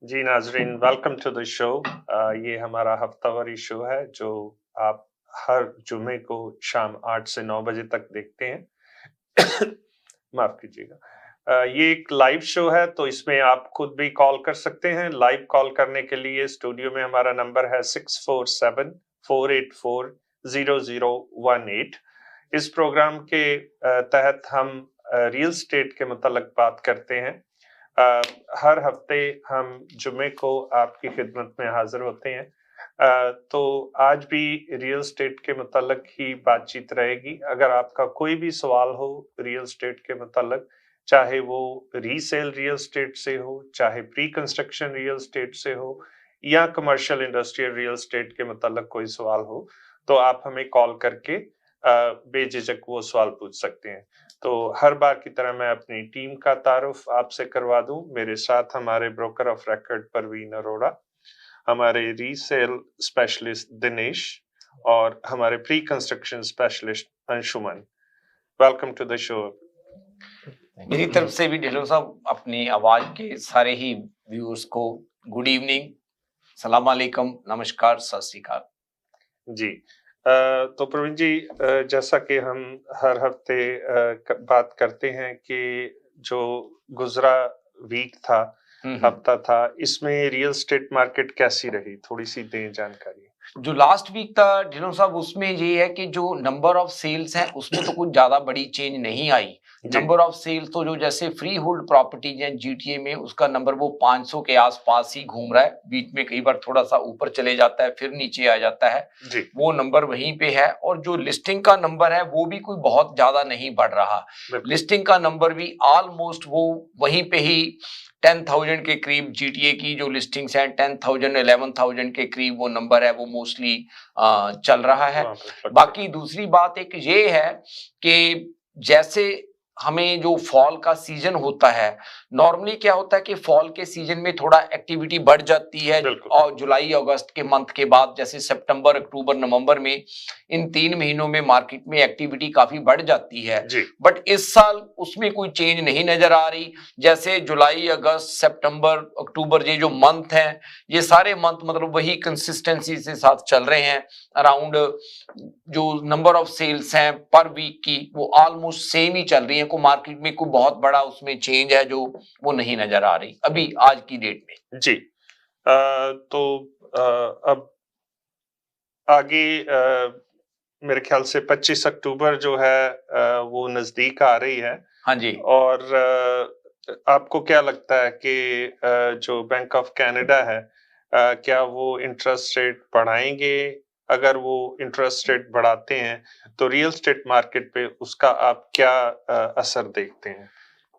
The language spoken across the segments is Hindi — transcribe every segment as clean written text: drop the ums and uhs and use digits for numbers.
जी नाजरीन, वेलकम टू द शो। ये हमारा हफ्तावारी शो है जो आप हर जुमे को शाम 8 से 9 बजे तक देखते हैं। माफ कीजिएगा। ये एक लाइव शो है, तो इसमें आप खुद भी कॉल कर सकते हैं। लाइव कॉल करने के लिए स्टूडियो में हमारा नंबर है 647-484-0018। इस प्रोग्राम के तहत हम रियल स्टेट के मुतालिक बात करते हैं। हर हफ्ते हम जुमे को आपकी खिदमत में हाजिर होते हैं। तो आज भी रियल स्टेट के मुतालिक ही बातचीत रहेगी। अगर आपका कोई भी सवाल हो रियल स्टेट के मुतालिक, चाहे वो रीसेल रियल स्टेट से हो, चाहे प्री कंस्ट्रक्शन रियल स्टेट से हो, या कमर्शियल इंडस्ट्रियल रियल स्टेट के मुतालिक कोई सवाल हो, तो आप हमें कॉल करके बेझिझक वो सवाल पूछ सकते हैं। तो हर बार की तरह मैं अपनी टीम का तारुफ आपसे करवा दूं। मेरे साथ हमारे broker of record Parveen Arora, हमारे रीसेल स्पेशलिस्ट दिनेश और हमारे pre construction specialist Anshuman. Welcome to the show. मेरी तरफ से भी ढिल्लों साहब अपनी आवाज के सारे ही व्यूअर्स को गुड इवनिंग, सलाम अलैकुम, नमस्कार, सत श्री अकाल। जी, तो प्रवीण जी, जैसा कि हम हर हफ्ते बात करते हैं कि जो गुजरा वीक था, हफ्ता था, इसमें रियल स्टेट मार्केट कैसी रही, थोड़ी सी दें जानकारी। जो लास्ट वीक था ढिल्लों साहब, उसमें ये है कि जो नंबर ऑफ सेल्स हैं उसमें तो कुछ ज्यादा बड़ी चेंज नहीं आई। नंबर ऑफ सेल्स तो जो जैसे फ्री होल्ड प्रॉपर्टीज हैं जीटीए में, उसका नंबर वो 500 के आसपास ही घूम रहा है। बीच में कई बार थोड़ा सा ऊपर चले जाता है, फिर नीचे आ जाता है जी। वो नंबर वहीं पे है। और जो लिस्टिंग का नंबर है वो भी कोई बहुत ज्यादा नहीं बढ़ रहा। लिस्टिंग का नंबर भी ऑलमोस्ट वो वहीं पे ही 10,000 के करीब जीटीए की जो लिस्टिंग्स हैं 10,000 11,000 के करीब वो नंबर है, वो मोस्टली चल रहा है। बाकी दूसरी बात एक ये है कि जैसे हमें जो फॉल का सीजन होता है, नॉर्मली क्या होता है कि फॉल के सीजन में थोड़ा एक्टिविटी बढ़ जाती है और जुलाई अगस्त के मंथ के बाद, जैसे सितंबर अक्टूबर नवंबर में, इन 3 महीनों में मार्केट में एक्टिविटी काफी बढ़ जाती है। बट इस साल उसमें कोई चेंज नहीं नजर आ रही। जैसे जुलाई अगस्त सितंबर अक्टूबर ये जो मंथ हैं, ये सारे मंथ मतलब वही कंसिस्टेंसी से साथ चल रहे हैं। अराउंड जो नंबर ऑफ सेल्स हैं पर वीक की वो ऑलमोस्ट सेम ही चल रही है। को मार्केट में कोई बहुत बड़ा उसमें चेंज है जो वो नहीं नजर आ रही अभी आज की डेट में जी। तो अब आगे मेरे ख्याल से 25 अक्टूबर जो है वो नजदीक आ रही है। हाँ जी। और आपको क्या लगता है कि जो बैंक ऑफ कनाडा है, क्या वो इंटरेस्ट रेट बढ़ाएंगे? अगर वो इंटरेस्ट रेट बढ़ाते हैं तो रियल स्टेट मार्केट पे उसका आप क्या असर देखते हैं?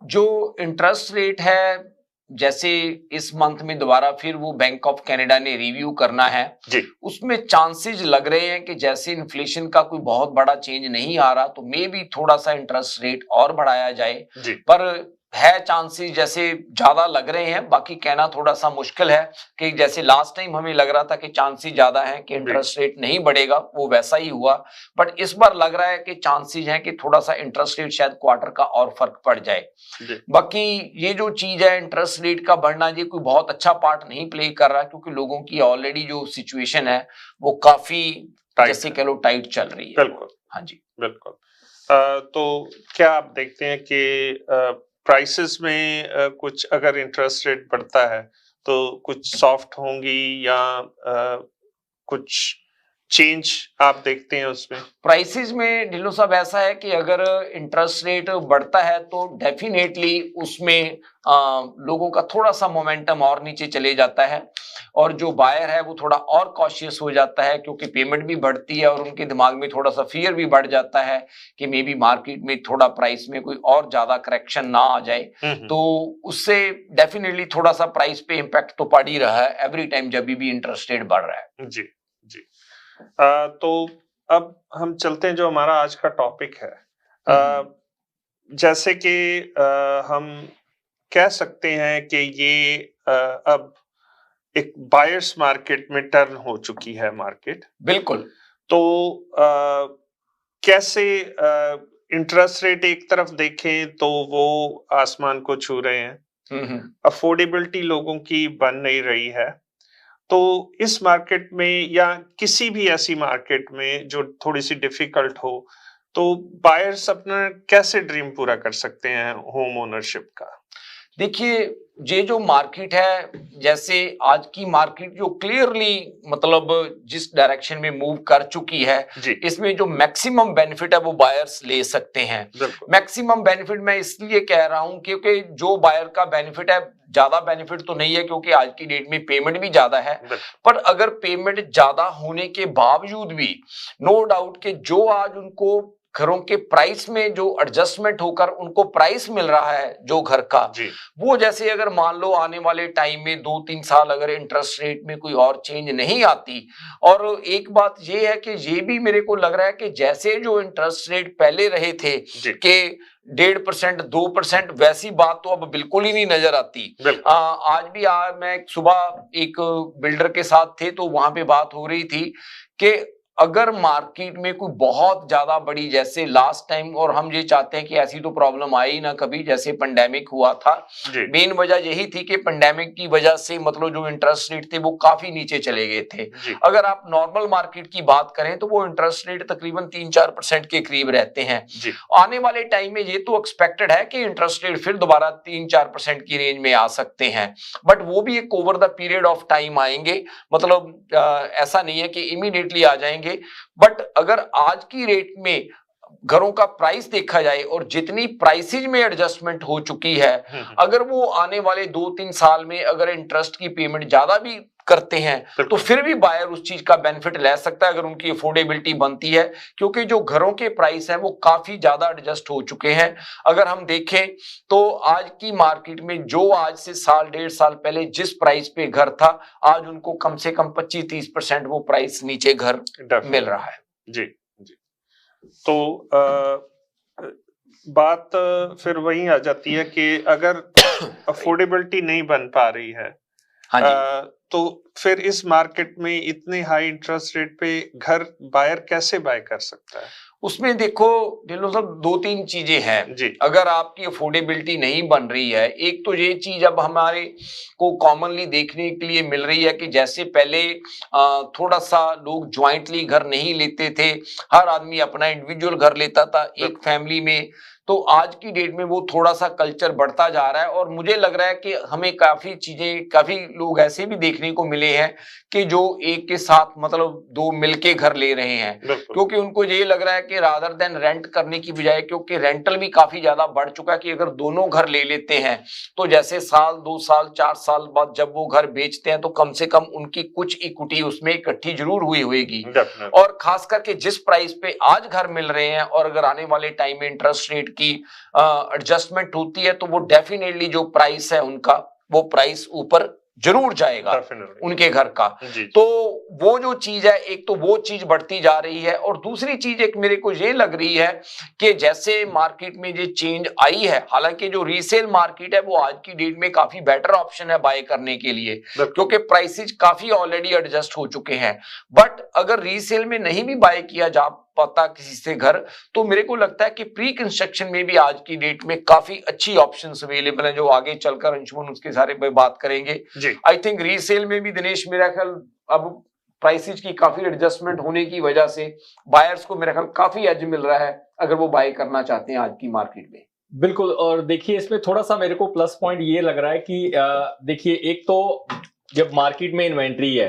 जो इंटरेस्ट रेट है, जैसे इस मंथ में दोबारा फिर वो बैंक ऑफ कनाडा ने रिव्यू करना है जी। उसमें चांसेस लग रहे हैं कि जैसे इन्फ्लेशन का कोई बहुत बड़ा चेंज नहीं आ रहा तो मे भी थोड़ा सा इंटरेस्ट रेट और बढ़ाया जाए जी। पर है चांसेस जैसे ज्यादा लग रहे हैं। बाकी कहना थोड़ा सा मुश्किल है कि जैसे लास्ट टाइम हमें लग रहा था कि चांसेस ज्यादा है कि इंटरेस्ट रेट नहीं बढ़ेगा, वो वैसा ही हुआ। बट इस बार लग रहा है कि चांसेस हैं कि थोड़ा सा इंटरेस्ट रेट शायद क्वार्टर का और फर्क पड़ जाए। बाकी ये जो चीज है इंटरेस्ट रेट का बढ़ना, ये कोई बहुत अच्छा पार्ट नहीं प्ले कर रहा, क्योंकि लोगों की ऑलरेडी जो सिचुएशन है वो काफी जैसे कह लो टाइट चल रही है। बिल्कुल। हाँ जी, बिल्कुल। तो क्या आप देखते हैं कि प्राइसेस में कुछ अगर इंटरेस्ट रेट बढ़ता है तो कुछ सॉफ्ट होंगी या कुछ चेंज आप देखते हैं उसमें? प्राइसेस में ढिल्लो साहब ऐसा है कि अगर इंटरेस्ट रेट बढ़ता है तो डेफिनेटली उसमें लोगों का थोड़ा सा मोमेंटम और नीचे चले जाता है और जो बायर है वो थोड़ा और कॉशियस हो जाता है, क्योंकि पेमेंट भी बढ़ती है और उनके दिमाग में थोड़ा सा फियर भी बढ़ जाता है कि मे बी मार्केट में थोड़ा प्राइस में कोई और ज्यादा करेक्शन ना आ जाए। तो उससे डेफिनेटली थोड़ा सा प्राइस पे इम्पैक्ट तो पड़ ही रहा है एवरी टाइम जब भी इंटरेस्ट रेट बढ़ रहा है। जी जी। तो अब हम चलते हैं जो हमारा आज का टॉपिक है। जैसे कि हम कह सकते हैं कि ये अब एक बायर्स मार्केट में टर्न हो चुकी है मार्केट। बिल्कुल। तो कैसे इंटरेस्ट रेट एक तरफ देखें तो वो आसमान को छू रहे हैं, अफोर्डेबिलिटी लोगों की बन नहीं रही है। तो इस मार्केट में या किसी भी ऐसी मार्केट में जो थोड़ी सी डिफिकल्ट हो, तो बायर्स अपना कैसे ड्रीम पूरा कर सकते हैं होम ओनरशिप का? देखिए, ये जो मार्केट है, जैसे आज की मार्केट जो क्लियरली मतलब जिस डायरेक्शन में मूव कर चुकी है, इसमें जो मैक्सिमम बेनिफिट है वो बायर्स ले सकते हैं। मैक्सिमम बेनिफिट मैं इसलिए कह रहा हूं क्योंकि जो बायर का बेनिफिट है, ज्यादा बेनिफिट तो नहीं है क्योंकि आज की डेट में पेमेंट भी ज्यादा है, पर अगर पेमेंट ज्यादा होने के बावजूद भी नो डाउट कि जो आज उनको घरों के प्राइस में जो एडजस्टमेंट होकर उनको प्राइस मिल रहा है जो घर का, वो जैसे अगर मान लो आने वाले टाइम में 2-3 साल अगर इंटरेस्ट रेट में कोई और चेंज नहीं आती, और एक बात ये है कि ये भी मेरे को लग रहा है कि जैसे जो इंटरेस्ट रेट पहले रहे थे कि 1.5%, 2%, वैसी बात तो अब बिल्कुल ही नहीं नजर आती। आज भी मैं सुबह एक बिल्डर के साथ थे तो वहां पे बात हो रही थी कि अगर मार्केट में कोई बहुत ज्यादा बड़ी, जैसे लास्ट टाइम, और हम ये चाहते हैं कि ऐसी तो प्रॉब्लम आई ना कभी, जैसे पेंडेमिक हुआ था, मेन वजह यही थी कि पेंडेमिक की वजह से मतलब जो इंटरेस्ट रेट थे वो काफी नीचे चले गए थे। अगर आप नॉर्मल मार्केट की बात करें तो वो इंटरेस्ट रेट तकरीबन 3-4% के करीब रहते हैं। आने वाले टाइम में ये तो एक्सपेक्टेड है कि इंटरेस्ट रेट फिर दोबारा 3-4% की रेंज में आ सकते हैं, बट वो भी एक over the period of time आएंगे, मतलब ऐसा नहीं है कि इमीडिएटली आ जाएंगे। बट अगर आज की रेट में घरों का प्राइस देखा जाए और जितनी प्राइसेज में एडजस्टमेंट हो चुकी है, अगर वो आने वाले 2-3 साल में अगर इंटरेस्ट की पेमेंट ज्यादा भी करते हैं तो फिर भी बायर उस चीज का बेनिफिट ले सकता है अगर उनकी अफोर्डेबिलिटी बनती है, क्योंकि जो घरों के प्राइस हैं वो काफी ज्यादा एडजस्ट हो चुके हैं। अगर हम देखें तो आज की मार्केट में जो आज से 1.5 साल पहले जिस प्राइस पे घर था, आज उनको कम से कम 25-30% वो प्राइस नीचे घर मिल रहा है। जी जी। तो बात फिर वही आ जाती है कि अगर अफोर्डेबिलिटी नहीं बन पा रही है, तो फिर इस मार्केट में इतने हाई इंटरेस्ट रेट पे घर बायर कैसे बाय कर सकता है? उसमें देखो ढिल्लों साहब, 2-3 चीजें हैं। अगर आपकी अफोर्डेबिलिटी नहीं बन रही है, एक तो ये चीज अब हमारे को कॉमनली देखने के लिए मिल रही है कि जैसे पहले थोड़ा सा लोग ज्वाइंटली घर नहीं लेते थे, हर आदमी अपना इंडिविजुअल घर लेता था एक फैमिली में, तो आज की डेट में वो थोड़ा सा कल्चर बढ़ता जा रहा है। और मुझे लग रहा है कि हमें काफी लोग ऐसे भी देखने को मिले हैं कि जो एक के साथ मतलब 2 मिलके घर ले रहे हैं, क्योंकि उनको ये लग रहा है कि रादर देन रेंट करने की बजाय, क्योंकि रेंटल भी काफी ज्यादा बढ़ चुका है, कि अगर दोनों घर ले लेते हैं तो जैसे 1-2-4 साल बाद जब वो घर बेचते हैं तो कम से कम उनकी कुछ इक्विटी उसमें इकट्ठी जरूर हुई होगी। और खास करके जिस प्राइस पे आज घर मिल रहे हैं, और अगर आने वाले टाइम में इंटरेस्ट रेट की एडजस्टमेंट होती है तो वो डेफिनेटली जो प्राइस है उनका, वो प्राइस ऊपर जरूर जाएगा उनके घर का। तो वो जो चीज है, एक तो वो चीज बढ़ती जा रही है, और दूसरी चीज एक मेरे को ये लग रही है कि जैसे मार्केट में ये चेंज आई है, हालांकि जो रीसेल मार्केट है वो आज की डेट में काफी बेटर ऑप्शन है बाय करने के लिए, क्योंकि प्राइसेस काफी ऑलरेडी एडजस्ट हो चुके हैं। बट अगर रीसेल में नहीं भी बाय किया जा पाता किसी से घर, तो मेरे को लगता है कि प्री कंस्ट्रक्शन में भी आज की डेट में काफी अच्छी ऑप्शंस अवेलेबल हैं, जो आगे चलकर अंशुमन उसके सारे पे बात करेंगे। आई थिंक रीसेल में भी दिनेश, मेरा ख्याल अब प्राइसेस की काफी एडजस्टमेंट होने की वजह से बायर्स को मेरा ख्याल काफी एज मिल रहा है अगर वो बाय करना चाहते हैं आज की मार्केट में। बिल्कुल। और देखिए इसमें थोड़ा सा मेरे को प्लस पॉइंट ये लग रहा है कि देखिए, एक तो जब मार्केट में इन्वेंट्री है,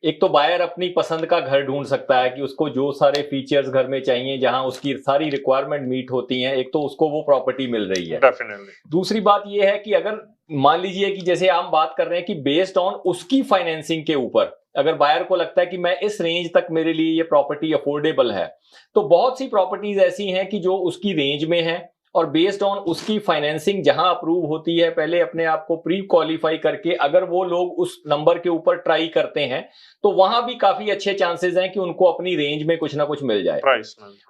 एक तो बायर अपनी पसंद का घर ढूंढ सकता है कि उसको जो सारे फीचर्स घर में चाहिए, जहां उसकी सारी रिक्वायरमेंट मीट होती हैं, एक तो उसको वो प्रॉपर्टी मिल रही है। दूसरी बात ये है कि अगर मान लीजिए कि जैसे हम बात कर रहे हैं कि बेस्ड ऑन उसकी फाइनेंसिंग के ऊपर, अगर बायर को लगता है कि मैं इस रेंज तक मेरे लिए ये प्रॉपर्टी अफोर्डेबल है, तो बहुत सी प्रॉपर्टीज ऐसी हैं कि जो उसकी रेंज में है, और बेस्ड ऑन उसकी फाइनेंसिंग जहां अप्रूव होती है, पहले अपने आप को प्री क्वालिफाई करके अगर वो लोग उस नंबर के ऊपर ट्राई करते हैं, तो वहां भी काफी अच्छे चांसेस हैं कि उनको अपनी रेंज में कुछ ना कुछ मिल जाए।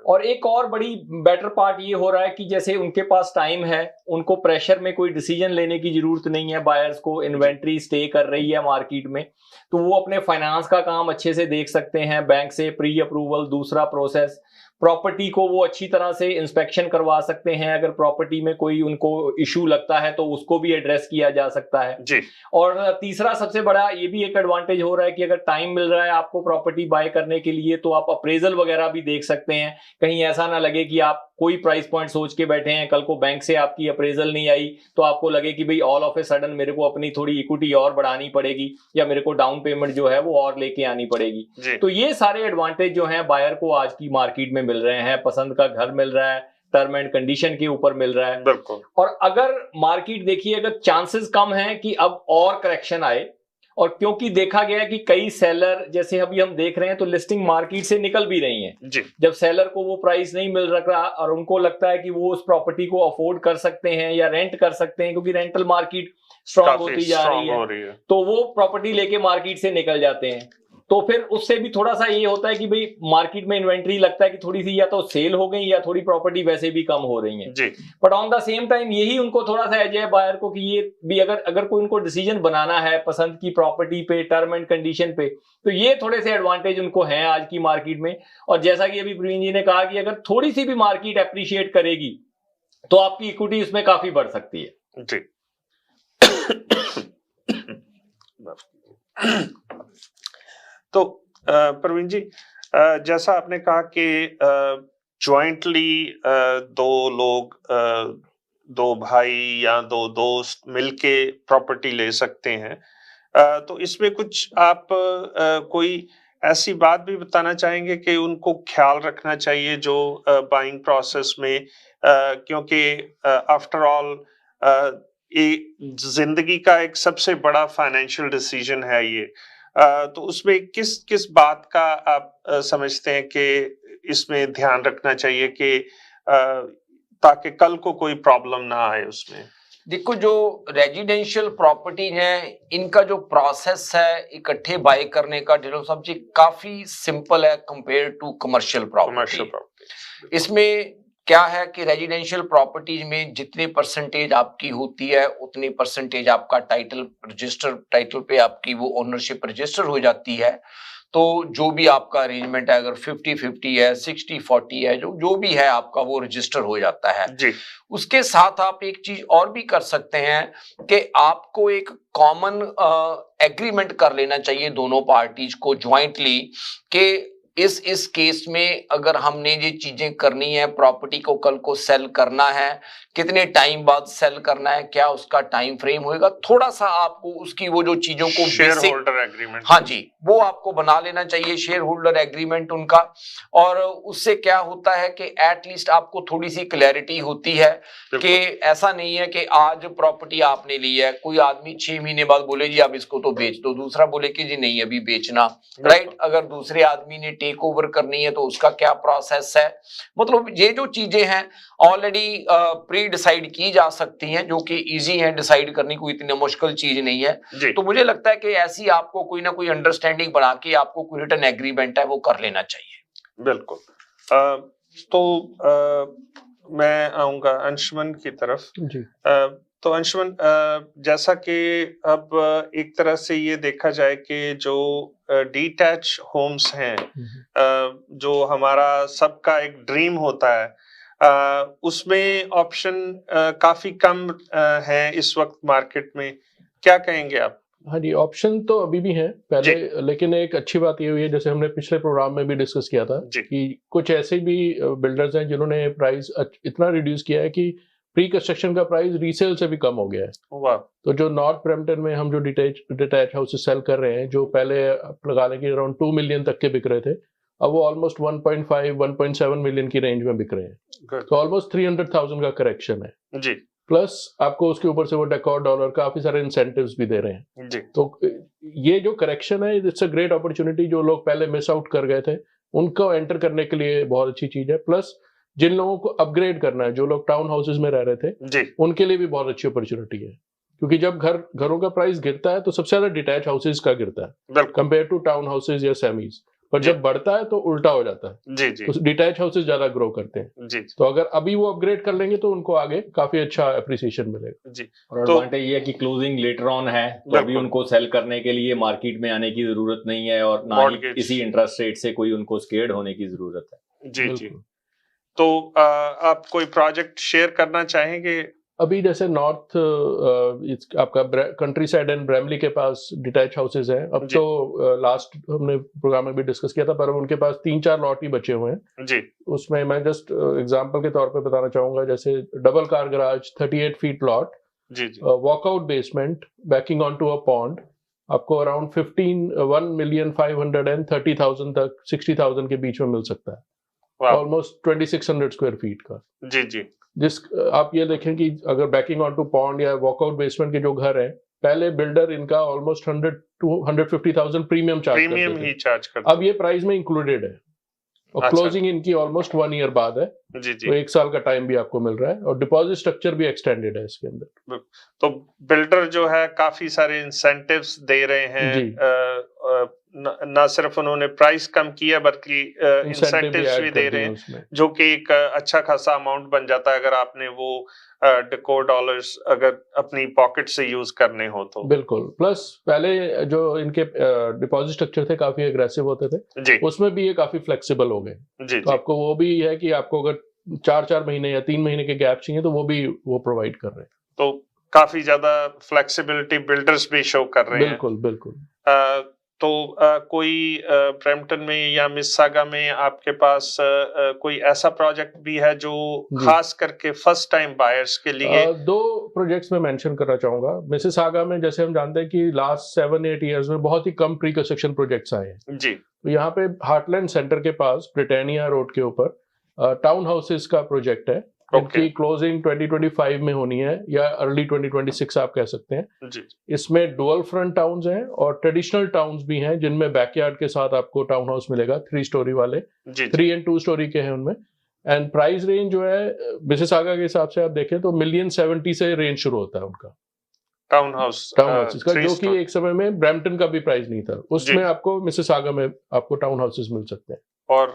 और एक और बड़ी बेटर पार्ट ये हो रहा है कि जैसे उनके पास टाइम है, उनको प्रेशर में कोई डिसीजन लेने की जरूरत नहीं है। बायर्स को इन्वेंट्री स्टे कर रही है मार्केट में, तो वो अपने फाइनेंस का काम अच्छे से देख सकते हैं, बैंक से प्री अप्रूवल, दूसरा प्रोसेस, प्रॉपर्टी को वो अच्छी तरह से इंस्पेक्शन करवा सकते हैं, अगर प्रॉपर्टी में कोई उनको इशू लगता है तो उसको भी एड्रेस किया जा सकता है जी। और तीसरा सबसे बड़ा ये भी एक एडवांटेज हो रहा है कि अगर टाइम मिल रहा है आपको प्रॉपर्टी बाय करने के लिए तो आप अप्रेजल वगैरह भी देख सकते हैं। कहीं ऐसा ना लगे कि आप कोई प्राइस पॉइंट सोच के बैठे हैं, कल को बैंक से आपकी अप्रेजल नहीं आई तो आपको लगे कि भाई ऑल ऑफ ए सडन मेरे को अपनी थोड़ी इक्विटी और बढ़ानी पड़ेगी या मेरे को डाउन पेमेंट जो है वो और लेके आनी पड़ेगी। तो ये सारे एडवांटेज जो हैं बायर को आज की मार्केट में मिल रहे हैं, पसंद का घर मिल रहा है, टर्म एंड कंडीशन के ऊपर मिल रहा है। बिल्कुल। और अगर मार्केट देखिए अगर चांसेस कम हैं कि अब और करेक्शन आए, और क्योंकि देखा गया कि कई सेलर जैसे अभी हम देख रहे हैं तो लिस्टिंग मार्केट से निकल भी रही हैं जी। जब सेलर को वो प्राइस नहीं मिल रहा और उनको लगता है कि वो उस प्रॉपर्टी को अफोर्ड कर सकते हैं या रेंट कर सकते हैं क्योंकि रेंटल मार्केट स्ट्रांग होती जा रही है तो वो प्रॉपर्टी लेके मार्केट से निकल जाते हैं। तो फिर उससे भी थोड़ा सा ये होता है कि भाई मार्केट में इन्वेंट्री लगता है कि थोड़ी सी या तो सेल हो गई या थोड़ी प्रॉपर्टी वैसे भी कम हो रही है जी। But on the same time यही उनको थोड़ा सा एज है बायर को कि ये भी अगर कोई उनको डिसीजन बनाना है पसंद की प्रॉपर्टी पे, टर्म एंड कंडीशन पे, तो ये थोड़े से एडवांटेज उनको हैं आज की मार्केट में। और जैसा कि अभी प्रवीण जी ने कहा कि अगर थोड़ी सी भी मार्केट अप्रिशिएट करेगी तो आपकी इक्विटी उसमें काफी बढ़ सकती है जी। तो प्रवीण जी, जैसा आपने कहा कि जॉइंटली दो लोग, दो भाई या दो दोस्त मिलके प्रॉपर्टी ले सकते हैं, तो इसमें कुछ आप कोई ऐसी बात भी बताना चाहेंगे कि उनको ख्याल रखना चाहिए जो बाइंग प्रोसेस में, क्योंकि आफ्टर ऑल जिंदगी का एक सबसे बड़ा फाइनेंशियल डिसीजन है ये, तो उसमें किस किस बात का आप समझते हैं कि इसमें ध्यान रखना चाहिए कि ताकि कल को कोई प्रॉब्लम ना आए उसमें? देखो, जो रेजिडेंशियल प्रॉपर्टी है इनका जो प्रोसेस है इकट्ठे बाय करने का ढिल्लों साहब जी काफी सिंपल है कंपेयर टू कमर्शियल प्रॉपर्टी। इसमें क्या है कि रेजिडेंशियल प्रॉपर्टीज में जितने परसेंटेज आपकी होती है उतनी परसेंटेज आपका टाइटल पे आपकी वो ओनरशिप रजिस्टर हो जाती है। तो जो भी आपका अरेंजमेंट है, अगर 50-50 है, 60-40 है, जो भी है आपका वो रजिस्टर हो जाता है जी। उसके साथ आप एक चीज और भी कर सकते हैं कि आपको एक कॉमन एग्रीमेंट कर लेना चाहिए दोनों पार्टीज को ज्वाइंटली कि इस केस में अगर हमने ये चीजें करनी है, प्रॉपर्टी को कल को सेल करना है, कितने टाइम बाद सेल करना है, क्या उसका टाइम फ्रेम होएगा, थोड़ा सा आपको उसकी वो जो चीजों को शेयर होल्डर एग्रीमेंट, हाँ जी, वो आपको बना लेना चाहिए शेयर होल्डर एग्रीमेंट उनका। और उससे क्या होता है कि एटलीस्ट आपको थोड़ी सी क्लैरिटी होती है कि ऐसा नहीं है कि आज प्रॉपर्टी आपने ली है, कोई आदमी 6 महीने बाद बोले जी अब इसको तो बेच दो, दूसरा बोले कि जी नहीं अभी बेचना, राइट। अगर दूसरे आदमी ने टेक ओवर करनी है तो उसका क्या प्रोसेस है, मतलब ये जो चीजें हैं ऑलरेडी प्री डिसाइड की जा सकती हैं, जो कि इजी है डिसाइड करनी, कोई इतनी मुश्किल चीज नहीं है। तो मुझे लगता है कि ऐसी आपको कोई ना कोई अंडरस्टैंडिंग बना के आपको कोई रिटन एग्रीमेंट है वो कर लेना चाहिए। बिल्कुल। मैं आऊंगा अंशुमन की तरफ जी। तो अंशुमन, जैसा कि अब एक तरह से ये देखा जाए कि जो डिटैच होम्स हैं, जो हमारा सबका एक ड्रीम होता है, उसमें ऑप्शन काफी कम है इस वक्त मार्केट में, क्या कहेंगे आप? हाँ जी, ऑप्शन तो अभी भी हैं पहले, लेकिन एक अच्छी बात ये हुई है, जैसे हमने पिछले प्रोग्राम में भी डिस्कस किया था कि कुछ ऐसे भी बिल्डर्स हैं जिन्होंने प्राइस इतना रिड्यूस किया है कि प्री कंस्ट्रक्शन का प्राइस रीसेल से भी कम हो गया है। तो जो नॉर्थ ब्रैम्पटन में हम जो डिटैच हाउसेस सेल कर रहे हैं, जो पहले लगाने की अराउंड 2 मिलियन तक के बिक रहे थे, अब वो ऑलमोस्ट 1.5-1.7 मिलियन की रेंज में बिक रहे हैं। तो ऑलमोस्ट 300,000 का करेक्शन है जी। प्लस आपको उसके ऊपर से वो डेकोर डॉलर काफी सारे इंसेंटिव्स भी दे रहे हैं जी। तो ये जो करेक्शन है, इट्स अ ग्रेट अपॉर्चुनिटी। जो लोग पहले मिस आउट कर गए थे उनको एंटर करने के लिए बहुत अच्छी चीज है। प्लस जिन लोगों को अपग्रेड करना है, जो लोग टाउन हाउसेज में रह रहे थे जी, उनके लिए भी बहुत अच्छी अपॉर्चुनिटी है, क्योंकि जब घरों का प्राइस गिरता है तो सबसे ज्यादा डिटैच हाउसेज का गिरता है कंपेयर टू टाउन हाउसेज या सेमीज, पर जब बढ़ता है तो उल्टा हो जाता है जी जी। तो डिटैच हाउसेज ज्यादा ग्रो करते हैं जी। तो अगर अभी वो अपग्रेड कर लेंगे तो उनको आगे काफी अच्छा एप्रिसिएशन मिलेगा जी। और एडवांटेज ये है कि क्लोजिंग लेटर ऑन है, तो अभी उनको सेल करने के लिए मार्केट में आने की जरूरत नहीं है और ना ही किसी इंटरेस्ट रेट से कोई उनको स्केर्ड होने की जरूरत है। जी जी। तो आप कोई प्रोजेक्ट शेयर करना चाहेंगे? अभी जैसे नॉर्थ आपका कंट्री साइड एंड ब्रेमली के पास डिटैच हाउसेज हैं। अब तो लास्ट हमने प्रोग्राम में भी डिस्कस किया था, पर उनके पास 3-4 लॉट ही बचे हुए हैं जी। उसमें मैं जस्ट एग्जांपल के तौर पे बताना चाहूंगा, जैसे double car garage 38 feet lot, जी जी, walkout basement backing on to a pond, आपको अराउंड 1,30,000 तक 60,000 के बीच में मिल सकता है, ऑलमोस्ट 2600 स्क्वायर फीट का। जी जी। जिस आप ये देखें कि अगर बैकिंग ऑन टू पॉन्ड या वॉकआउट बेसमेंट के जो घर हैं, पहले बिल्डर इनका ऑलमोस्ट 100 to 150,000 प्रीमियम चार्ज करते अब ये प्राइस में इंक्लूडेड है और क्लोजिंग इनकी ऑलमोस्ट 1 ईयर बाद है। जी जी। तो 1 साल का टाइम भी आपको मिल रहा है और डिपॉजिट स्ट्रक्चर भी एक्सटेंडेड है इसके अंदर। तो बिल्डर जो है काफी सारे इंसेंटिव्स दे रहे हैं, ना सिर्फ उन्होंने प्राइस कम किया बल्कि इंसेंटिव्स भी दे रहे हैं, जो कि एक अच्छा खासा अमाउंट बन जाता है अगर आपने वो डेकोर डॉलर्स अगर अपनी पॉकेट से यूज करने हो तो। बिल्कुल। प्लस पहले जो इनके डिपॉजिट स्ट्रक्चर थे काफी एग्रेसिव होते थे जी, उसमें भी ये काफी फ्लेक्सिबल हो गए जी, तो आपको वो भी है कि आपको अगर 4-4 महीने या 3 महीने के गैप चाहिए तो वो भी वो प्रोवाइड कर रहे हैं। तो काफी ज्यादा फ्लेक्सिबिलिटी बिल्डर्स भी शो कर रहे हैं। बिल्कुल बिल्कुल। तो कोई ब्रैम्पटन में या मिसिसागा में आपके पास कोई ऐसा प्रोजेक्ट भी है जो खास करके फर्स्ट टाइम बायर्स के लिए? 2 प्रोजेक्ट्स में मेंशन करना चाहूंगा। मिसिसागा में जैसे हम जानते हैं कि लास्ट 7-8 इयर्स में बहुत ही कम प्री कंस्ट्रक्शन प्रोजेक्ट्स आए हैं जी। तो यहाँ पे हार्टलैंड सेंटर के पास ब्रिटानिया रोड के ऊपर टाउन हाउसेस का प्रोजेक्ट है। इनकी क्लोजिंग 2025 में होनी है या अर्ली 2026 आप कह सकते हैं जी। इसमें डुअल फ्रंट टाउन्स हैं और ट्रेडिशनल टाउन्स भी हैं जिनमें बैकयार्ड के साथ आपको टाउन हाउस मिलेगा, 3 स्टोरी वाले, 3 and 2 स्टोरी के हैं उनमें। एंड प्राइस रेंज जो है मिसिसागा के हिसाब से आप देखें तो $1,70,000 से रेंज शुरू होता है उनका टाउन हाउस का, जो कि एक समय में ब्रैम्पटन का भी प्राइस नहीं था, उसमें आपको मिसिसागा में आपको टाउन हाउसेस मिल सकते हैं। और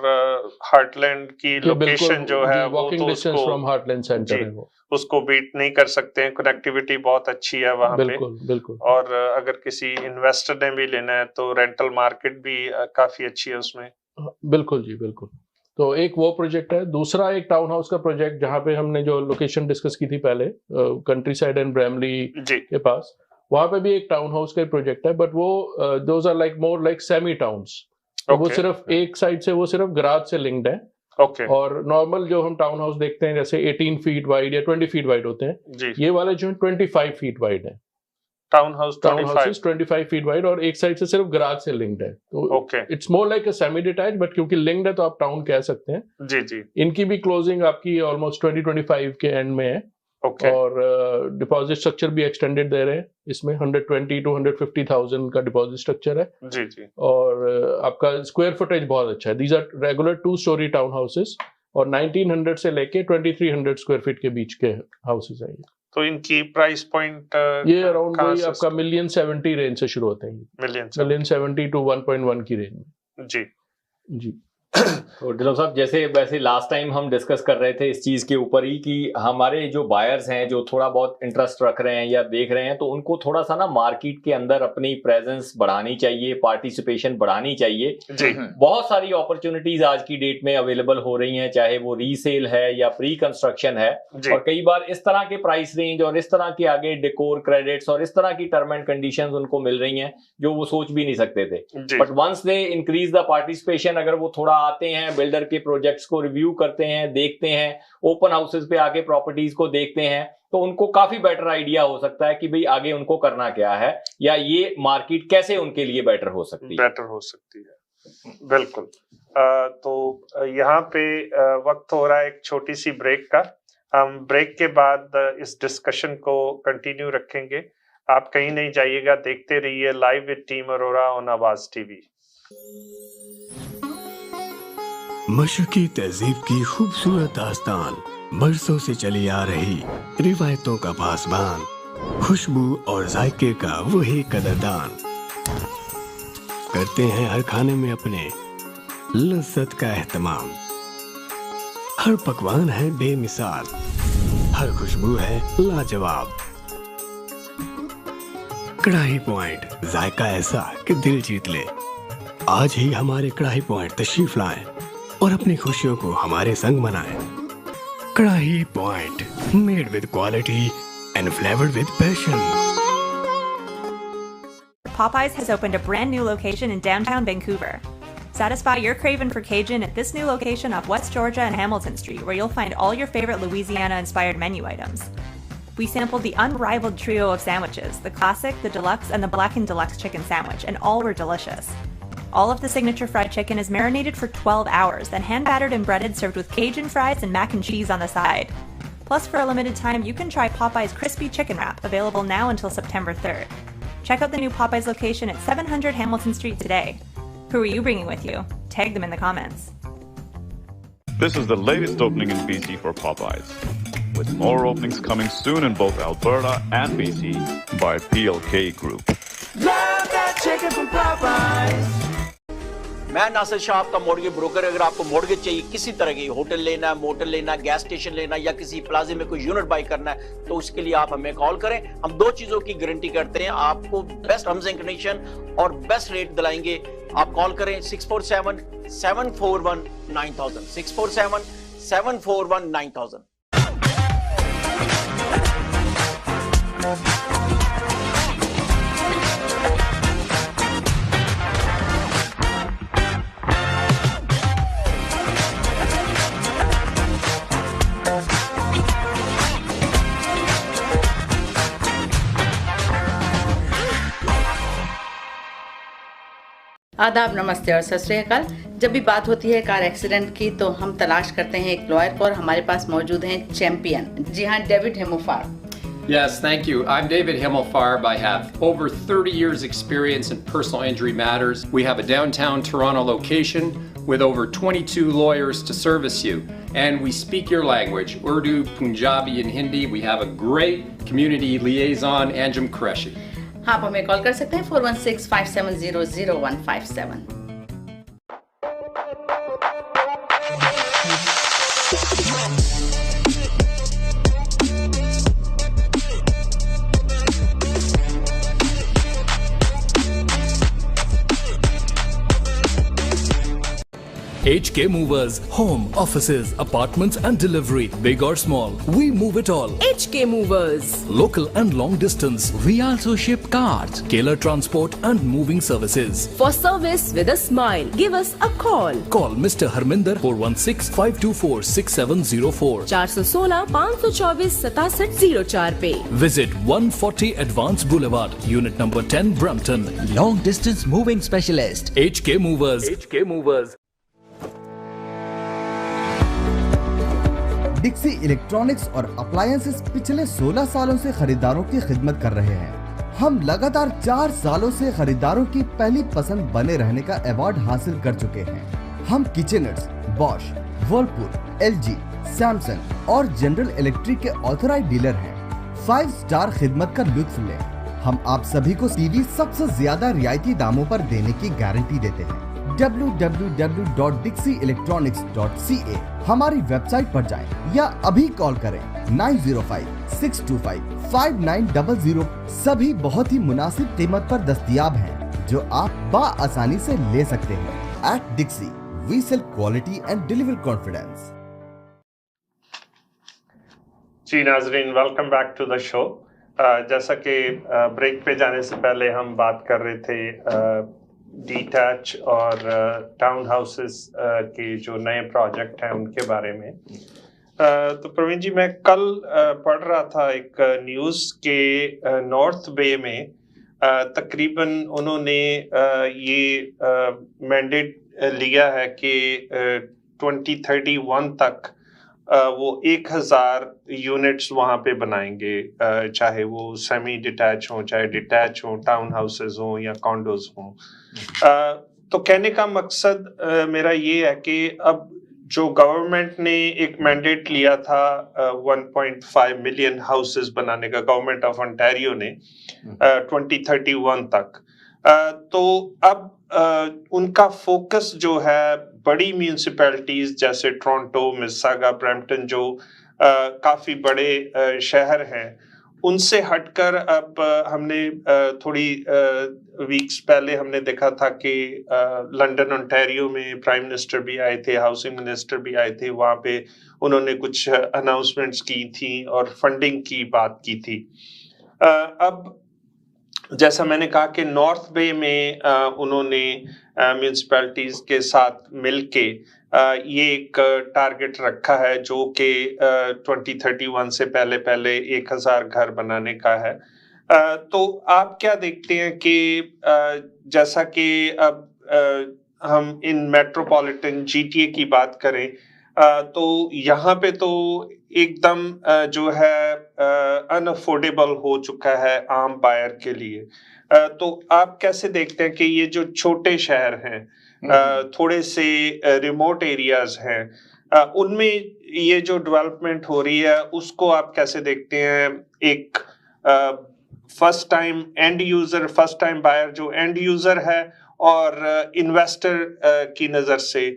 हार्टलैंड की लोकेशन जो है वो तो डिस्टेंस फ्रॉम हार्टलैंड सेंटर है, वो उसको बीट नहीं कर सकते हैं। कनेक्टिविटी बहुत अच्छी है वहां पे। बिल्कुल बिल्कुल। और अगर किसी इन्वेस्टर ने भी लेना है तो रेंटल मार्केट भी काफी अच्छी है उसमें। बिल्कुल जी बिल्कुल। तो एक वो प्रोजेक्ट है। दूसरा एक टाउन हाउस का प्रोजेक्ट जहाँ पे हमने जो लोकेशन डिस्कस की थी पहले, कंट्री साइड एंड ब्रैमली के पास, वहां पे भी एक टाउन हाउस का प्रोजेक्ट है, बट वो those are like more like semi towns. वो सिर्फ एक साइड से वो सिर्फ गराज से लिंक्ड है। और नॉर्मल जो हम टाउन हाउस देखते हैं जैसे 18 फीट वाइड या 20 फीट वाइड होते हैं, ये वाले जो 25 फीट वाइड है। टाउन हाउस 25 फीट वाइड और एक साइड से सिर्फ गराज से लिंक्ड है। तो it's more like a semi detach, but क्योंकि लिंक्ड है तो आप टाउन कह सकते हैं जी जी। इनकी भी क्लोजिंग आपकी ऑलमोस्ट 2025 के एंड में है। और डिपॉजिट स्ट्रक्चर भी एक्सटेंडेड दे रहे हैं। इसमें 120 to 150,000 का डिपॉजिट स्ट्रक्चर है जी जी। और आपका स्क्वायर फुटेज बहुत अच्छा है। These are regular 2 storey town houses और 1900 से लेके 2300 स्क्वायर फीट के बीच के हाउसेस हैं। तो इनकी प्राइस पॉइंट ये अराउंड वही आपका $1,70,000 रेंज से शुरू होते हैं, $1,70,000 to 1.1 की रेंज में जी जी। तो डिलो साहब, जैसे वैसे लास्ट टाइम हम डिस्कस कर रहे थे इस चीज के ऊपर ही कि हमारे जो बायर्स हैं जो थोड़ा बहुत इंटरेस्ट रख रहे हैं या देख रहे हैं, तो उनको थोड़ा सा ना मार्केट के अंदर अपनी प्रेजेंस बढ़ानी चाहिए, पार्टिसिपेशन बढ़ानी चाहिए जी। बहुत सारी अपॉर्चुनिटीज आज की डेट में अवेलेबल हो रही हैं, चाहे वो रीसेल है या प्री कंस्ट्रक्शन है, और कई बार इस तरह के प्राइस रेंज और इस तरह के आगे डेकोर क्रेडिट्स और इस तरह की टर्म एंड कंडीशंस उनको मिल रही हैं जो वो सोच भी नहीं सकते थे। But once they increase the participation, अगर वो थोड़ा आते हैं, बिल्डर के प्रोजेक्ट्स को रिव्यू करते हैं, देखते हैं, ओपन हाउसेस पे आके प्रॉपर्टीज को देखते हैं, तो उनको काफी बेटर आइडिया हो सकता है कि भाई आगे उनको करना क्या है या ये मार्केट कैसे उनके लिए बेटर हो सकती है। बिल्कुल। तो यहाँ पे वक्त हो रहा है एक छोटी सी ब्रेक का। हम ब्रेक के बाद इस डिस्कशन को कंटिन्यू रखेंगे। आप कहीं नहीं जाइएगा, देखते रहिए live with team Arora on आवाज टीवी। मशरकी तहजीब की खूबसूरत दास्तान, बरसों से चली आ रही रिवायतों का पासबान, खुशबू और जायके का वही कदरदान, करते हैं हर खाने में अपने लज्जत का एहतमाम। हर पकवान है बेमिसाल, हर खुशबू है लाजवाब। कढ़ाई पॉइंट, जायका ऐसा कि दिल जीत ले। आज ही हमारे कढ़ाई पॉइंट तशरीफ लाएं और अपनी खुशियों को हमारे संग मनाएं। कड़ाही point, made with quality and flavored with passion. Popeyes has opened a brand new location in downtown Vancouver. Satisfy your craving for Cajun at this new location off West Georgia and Hamilton Street, where you'll find all your favorite Louisiana-inspired menu items. We sampled the unrivaled trio of sandwiches, the classic, the deluxe, and the blackened deluxe chicken sandwich, and all were delicious. All of the signature fried chicken is marinated for 12 hours, then hand-battered and breaded, served with Cajun fries and mac and cheese on the side. Plus, for a limited time, you can try Popeye's Crispy Chicken Wrap, available now until September 3rd. Check out the new Popeye's location at 700 Hamilton Street today. Who are you bringing with you? Tag them in the comments. This is the latest opening in BC for Popeyes, with more openings coming soon in both Alberta and BC by PLK Group. Love that chicken from Popeyes. मैं नासिर शाह आपका मॉर्गेज ब्रोकर। अगर आपको मॉर्गेज चाहिए किसी तरह की, होटल लेना है, मोटल लेना, गैस स्टेशन लेना या किसी प्लाजे में कोई यूनिट बाई करना है, तो उसके लिए आप हमें कॉल करें। हम दो चीजों की गारंटी करते हैं, आपको बेस्ट टर्म्स एंड कंडीशन और बेस्ट रेट दिलाएंगे। आप कॉल करें 647-741-9000, 647-741-9000। आदाब, नमस्ते और सत श्री अकाल। जब भी बात होती है कार एक्सीडेंट की तो हम तलाश करते हैं एक लॉयर को, और हमारे पास मौजूद हैं चैंपियन। जी हाँ, David हिमोफार। Yes, thank you. I'm David Himmelfarb. I have over 30 years experience in personal injury matters. We have a downtown Toronto location with over 22 lawyers to service you. And we speak your language, Urdu, Punjabi and Hindi. We have a great community liaison, Anjum Qureshi. आप हमें कॉल कर सकते हैं 416-570-0157। HK Movers, home, offices, apartments and delivery, big or small, we move it all. HK Movers. Local and long distance, we also ship cars, Keller transport and moving services. For service with a smile, give us a call. Call Mr. Harminder 416-524-6704. 416-524-6704 पे. Visit 140 Advance Boulevard, Unit number 10, Brampton. Long distance moving specialist. HK Movers. HK Movers. Dixie electronics और अप्लायंसेस पिछले 16 सालों से खरीदारों की खिदमत कर रहे हैं। हम लगातार 4 सालों से खरीदारों की पहली पसंद बने रहने का अवार्ड हासिल कर चुके हैं। हम किचनर्स, बॉश, वर्लपूल, एलजी, सैमसंग और जनरल इलेक्ट्रिक के ऑथराइज्ड डीलर हैं। 5 स्टार खिदमत का लुत्फ लें। हम आप सभी को टीवी सबसे ज्यादा रियायती दामों पर देने की गारंटी देते हैं। www.dixieelectronics.ca हमारी वेबसाइट पर जाएं या अभी कॉल करें 905-625-5900। सभी बहुत ही मुनासिब कीमत पर दस्तयाब हैं, जो आप बाआसानी से ले सकते हैं। At Dixie, we sell quality and deliver confidence. जी नाजरीन, welcome back to the show. जैसा कि ब्रेक पे जाने से पहले हम बात कर रहे थे डीटैच और टाउन हाउसेस के जो नए प्रोजेक्ट हैं उनके बारे में। तो प्रवीण जी, मैं कल पढ़ रहा था एक न्यूज़ के नॉर्थ बे में तकरीबन उन्होंने ये मैंडेट लिया है कि 2031 तक वो 1000 यूनिट्स वहाँ पे बनाएंगे, चाहे वो सेमी डिटैच हो, चाहे डिटैच हो, टाउन हाउसेज हो या कॉन्डोज हो। तो कहने का मकसद मेरा ये है कि अब जो गवर्नमेंट ने एक मैंडेट लिया था 1.5 मिलियन हाउसेस बनाने का, गवर्नमेंट ऑफ ओंटारियो ने 2031 तक, तो अब उनका फोकस जो है बड़ी म्यूनिसिपैलिटीज जैसे टोरंटो, मिसिसागा, ब्रैम्पटन जो काफी बड़े शहर हैं, उनसे हटकर अब हमने थोड़ी वीक्स पहले हमने देखा था कि लंदन ओंटारियो में प्राइम मिनिस्टर भी आए थे, हाउसिंग मिनिस्टर भी आए थे, वहाँ पे उन्होंने कुछ अनाउंसमेंट्स की थी और फंडिंग की बात की थी। अब जैसा मैंने कहा कि नॉर्थ बे में उन्होंने म्यूनिसिपैलिटीज के साथ मिलके ये एक टारगेट रखा है जो कि 2031 से पहले 1000 घर बनाने का है। तो आप क्या देखते हैं कि जैसा कि अब हम इन मेट्रोपॉलिटन जीटीए की बात करें तो यहाँ पे तो एकदम जो है अनअफोर्डेबल हो चुका है आम बायर के लिए। तो आप कैसे देखते हैं कि ये जो छोटे शहर हैं, थोड़े से रिमोट एरियाज हैं, उनमें ये जो डेवलपमेंट हो रही है उसको आप कैसे देखते हैं? एक फर्स्ट टाइम बायर जो एंड यूजर है और इन्वेस्टर की नजर से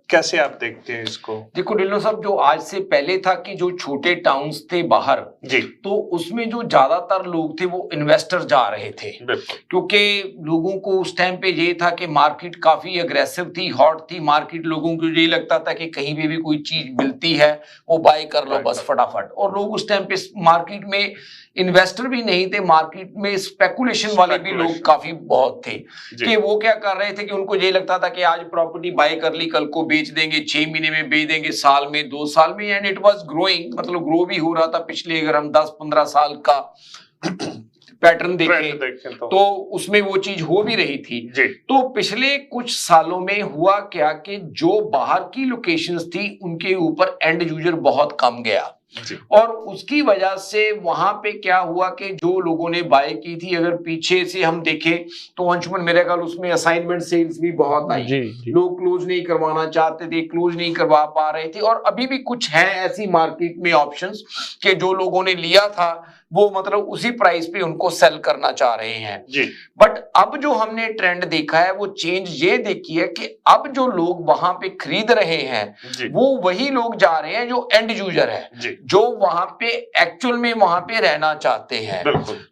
कैसे आप देखते हैं इसको? देखो ढिल्लों साहब, जो आज से पहले था कि जो छोटे टाउन्स थे बाहर जी, तो उसमें जो ज्यादातर लोग थे वो इन्वेस्टर जा रहे थे, क्योंकि लोगों को उस टाइम पे ये था कि मार्केट काफी अग्रेसिव थी, हॉट थी मार्केट। लोगों को यही लगता था कि कहीं भी कोई चीज मिलती है वो बाय कर लो बस फटाफट। और लोग उस टाइम पे मार्केट में इन्वेस्टर भी नहीं थे, मार्केट में स्पेकुलेशन वाले भी लोग काफी बहुत थे कि वो क्या कर रहे थे कि उनको ये लगता था कि आज प्रॉपर्टी बाय कर ली, कल को बेच देंगे, 6 महीने में बेच देंगे, साल में, 2 साल में। एंड इट वाज ग्रोइंग, मतलब ग्रो भी हो रहा था। पिछले अगर हम 10-15 साल का पैटर्न देखें तो उसमें वो चीज हो भी रही थी। तो पिछले कुछ सालों में हुआ क्या कि जो बाहर की लोकेशंस थी उनके ऊपर एंड यूजर बहुत कम गया और उसकी वजह से वहां पे क्या हुआ कि जो लोगों ने बाय की थी, अगर पीछे से हम देखें तो अंशुमन मेरे ख्याल उसमें असाइनमेंट सेल्स भी बहुत आई। लोग क्लोज नहीं करवाना चाहते थे, क्लोज नहीं करवा पा रहे थे। और अभी भी कुछ हैं ऐसी मार्केट में ऑप्शंस कि जो लोगों ने लिया था वो मतलब उसी प्राइस पे उनको सेल करना चाह रहे हैं जी। बट अब जो हमने ट्रेंड देखा है वो चेंज ये देखी है कि अब जो लोग वहां पे खरीद रहे हैं वो वही लोग जा रहे हैं जो एंड यूजर है, जो वहां पे एक्चुअल में वहां पे रहना चाहते हैं।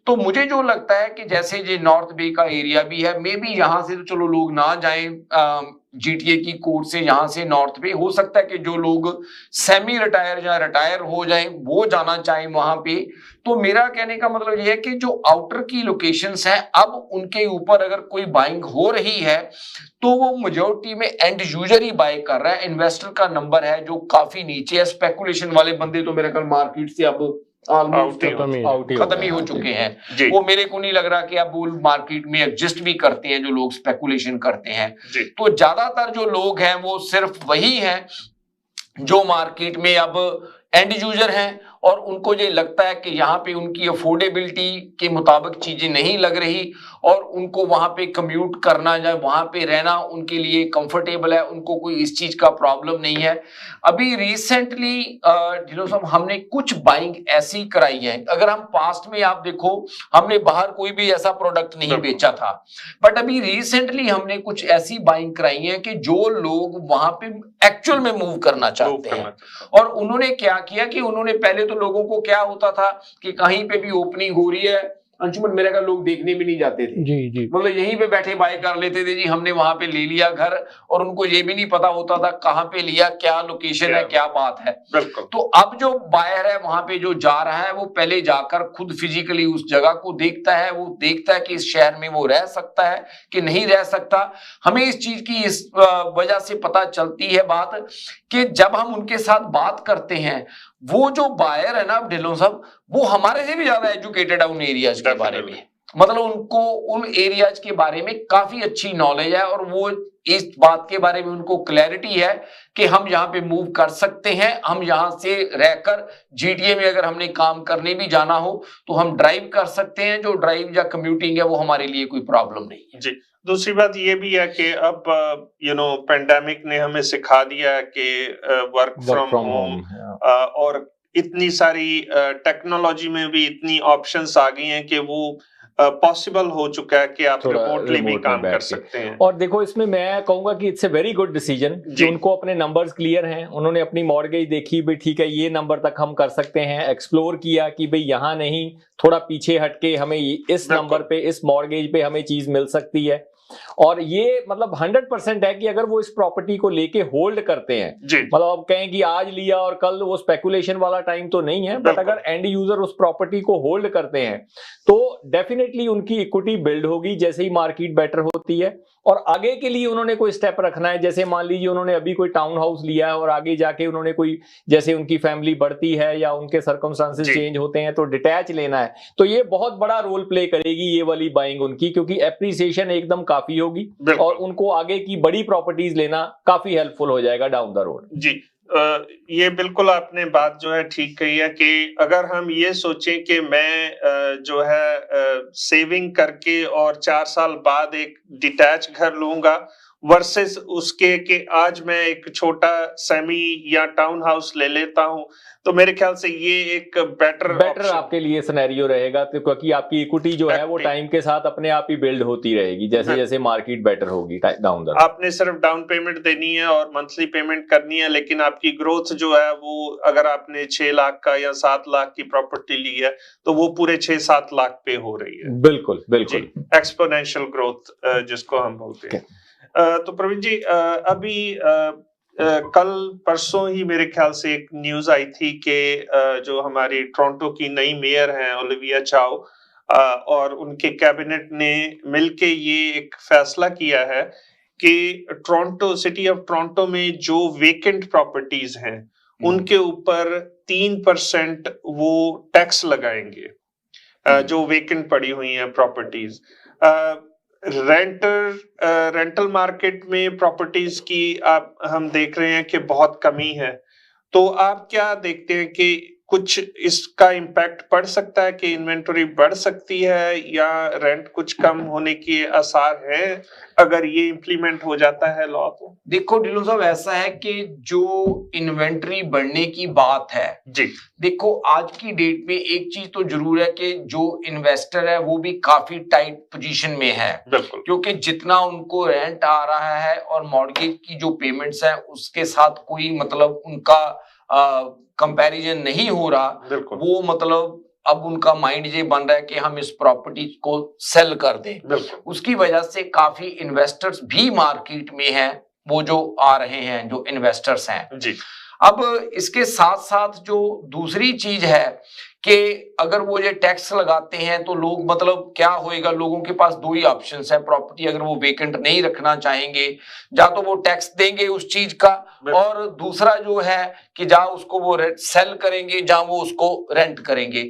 तो मुझे जो लगता है कि जैसे ये नॉर्थ बे का एरिया भी है, मे बी यहाँ से तो चलो लोग ना जाएं जीटीए की कोर्ट से, यहाँ से नॉर्थ बे, हो सकता है कि जो लोग सेमी रिटायर या रिटायर हो जाएं वो जाना चाहें वहां पे। तो मेरा कहने का मतलब ये है कि जो आउटर की लोकेशंस हैं अब उनके ऊपर अगर कोई बाइंग हो रही है तो वो मेजॉरिटी में एंड यूजर ही बाय कर रहा है। इन्वेस्टर का नंबर है जो काफी नीचे है। स्पेकुलेशन वाले बंदे तो मेरे ख्याल मार्केट से अब खत्म ही हो चुके हैं। वो मेरे को नहीं लग रहा कि अब वो मार्केट में एग्जिस्ट भी करते हैं जो लोग स्पेकुलेशन करते हैं। तो ज्यादातर जो लोग हैं वो सिर्फ वही हैं जो मार्केट में अब एंड यूजर हैं और उनको ये लगता है कि यहाँ पे उनकी अफोर्डेबिलिटी के मुताबिक चीजें नहीं लग रही और उनको वहां पे कम्यूट करना या वहां पे रहना उनके लिए कंफर्टेबल है, उनको कोई इस चीज का प्रॉब्लम नहीं है। अभी रिसेंटली हमने कुछ बाइंग ऐसी कराई है। अगर हम पास्ट में आप देखो हमने बाहर कोई भी ऐसा प्रोडक्ट नहीं बेचा था, बट अभी रिसेंटली हमने कुछ ऐसी बाइंग कराई है कि जो लोग वहां पे एक्चुअल में मूव करना चाहते हैं। और उन्होंने क्या किया कि उन्होंने पहले तो लोगों को क्या होता था कि कहीं पे भी ओपनिंग हो रही है अंशुमन मेरे का लोग देखने भी नहीं जाते थे जी। मतलब यहीं पे बैठे बाय कर लेते थे जी, हमने वहां पे ले लिया घर और उनको ये भी नहीं पता होता था कहाँ पे लिया, क्या लोकेशन है, क्या बात है। तो अब जो बायर है वहां पे जो जा रहा है वो पहले जाकर खुद फिजिकली उस जगह को देखता है, वो देखता है कि इस शहर में वो रह सकता है कि नहीं रह सकता। हमें इस चीज की इस वजह से पता चलती है बात कि जब हम उनके साथ बात करते हैं वो जो बायर है ना ढिल्लों साहब, वो हमारे से भी ज्यादा एजुकेटेड है उन एरियाज के बारे में। मतलब उनको उन एरियाज के बारे में काफी अच्छी नॉलेज है और वो इस बात के बारे में उनको क्लैरिटी है कि हम यहाँ पे मूव कर सकते हैं। हम यहाँ से रहकर जीटीए में अगर हमने काम करने भी जाना हो तो हम ड्राइव कर सकते हैं। जो ड्राइव या कम्यूटिंग है वो हमारे लिए कोई प्रॉब्लम नहीं है जी। दूसरी बात ये भी है कि अब पेंडेमिक ने हमें सिखा दिया है कि वर्क फ्रॉम होम और इतनी सारी टेक्नोलॉजी में भी इतनी ऑप्शंस आ गई हैं कि वो पॉसिबल हो चुका है कि आप रिमोटली भी काम कर सकते हैं। और देखो इसमें मैं कहूंगा कि it's a very good decision कि उनको अपने नंबर्स क्लियर हैं, उन्होंने अपनी मॉर्गेज देखी भी, ठीक है ये नंबर तक हम कर सकते हैं, एक्सप्लोर किया कि भाई यहाँ नहीं, थोड़ा पीछे हटके हमें इस नंबर पे, इस मॉर्गेज पे हमें चीज मिल सकती है। और ये मतलब 100% है कि अगर वो इस प्रॉपर्टी को लेके होल्ड करते हैं, मतलब आप कहें कि आज लिया और कल, वो स्पेकुलेशन वाला टाइम तो नहीं है, बट अगर एंड यूजर उस प्रॉपर्टी को होल्ड करते हैं तो डेफिनेटली उनकी इक्विटी बिल्ड होगी जैसे ही मार्केट बेटर होती है। और आगे के लिए उन्होंने कोई स्टेप रखना है, जैसे मान लीजिए उन्होंने अभी कोई टाउन हाउस लिया है और आगे जाके उन्होंने कोई, जैसे उनकी फैमिली बढ़ती है या उनके सर्कमस्टांसेस चेंज होते हैं तो डिटैच लेना है, तो ये बहुत बड़ा रोल प्ले करेगी ये वाली बाइंग उनकी, क्योंकि एप्रिसिएशन एकदम काफी होगी और उनको आगे की बड़ी प्रॉपर्टीज लेना काफी हेल्पफुल हो जाएगा डाउन द रोड। जी, ये बिल्कुल आपने बात जो है ठीक कही है कि अगर हम ये सोचें कि मैं जो है सेविंग करके और 4 साल बाद एक डिटैच घर लूंगा वर्सेस उसके कि आज मैं एक छोटा सेमी या टाउन हाउस ले लेता हूं, तो मेरे ख्याल से ये एक बेटर आपके लिए सिनेरियो रहेगा, क्योंकि आपकी इक्विटी जो है वो टाइम के साथ अपने आप ही बिल्ड होती रहेगी जैसे जैसे मार्केट बेटर होगी डाउन द। आपने सिर्फ डाउन पेमेंट देनी है और मंथली पेमेंट करनी है, लेकिन आपकी ग्रोथ जो है वो, अगर आपने 6 लाख का या 7 लाख की प्रॉपर्टी ली है तो वो पूरे 6-7 लाख पे हो रही है। बिल्कुल बिल्कुल, एक्सपोनेंशियल ग्रोथ जिसको हम बोलते हैं। तो प्रवीण जी, अभी कल परसों ही मेरे ख्याल से एक न्यूज आई थी कि जो हमारी टोरंटो की नई मेयर हैं ओलिविया चाओ, और उनके कैबिनेट ने मिलके ये एक फैसला किया है कि टोरंटो, सिटी ऑफ टोरंटो में जो वेकेंट प्रॉपर्टीज हैं उनके ऊपर 3% वो टैक्स लगाएंगे, जो वेकेंट पड़ी हुई हैं प्रॉपर्टीज। रेंटल मार्केट में प्रॉपर्टीज की हम देख रहे हैं कि बहुत कमी है, तो आप क्या देखते हैं कि कुछ इसका इम्पैक्ट पड़ सकता है कि इन्वेंटरी बढ़ सकती है या रेंट कुछ कम होने के आसार है अगर ये इम्प्लीमेंट हो जाता है लॉ? तो देखो ढिल्लों साहब, ऐसा है कि जो इन्वेंटरी बढ़ने की बात है जी, देखो आज की डेट में एक चीज तो जरूर है कि जो इन्वेस्टर है वो भी काफी टाइट पोजीशन में है, बिल्कुल, क्योंकि जितना उनको रेंट आ रहा है और मॉर्गेज की जो पेमेंट्स है उसके साथ कोई मतलब उनका कंपैरिजन नहीं हो रहा, वो मतलब अब उनका माइंड ये बन रहा है कि हम इस प्रॉपर्टी को सेल कर दें। उसकी वजह से काफी इन्वेस्टर्स भी मार्केट में हैं, वो जो आ रहे हैं जो इन्वेस्टर्स हैं जी। अब इसके साथ साथ जो दूसरी चीज है कि अगर वो ये टैक्स लगाते हैं तो लोग मतलब क्या होएगा, लोगों के पास 2 ही ऑप्शंस है प्रॉपर्टी अगर वो वेकेंट नहीं रखना चाहेंगे, या तो वो टैक्स देंगे उस चीज का, और दूसरा जो है कि जहां उसको वो सेल करेंगे, जहां वो उसको रेंट करेंगे।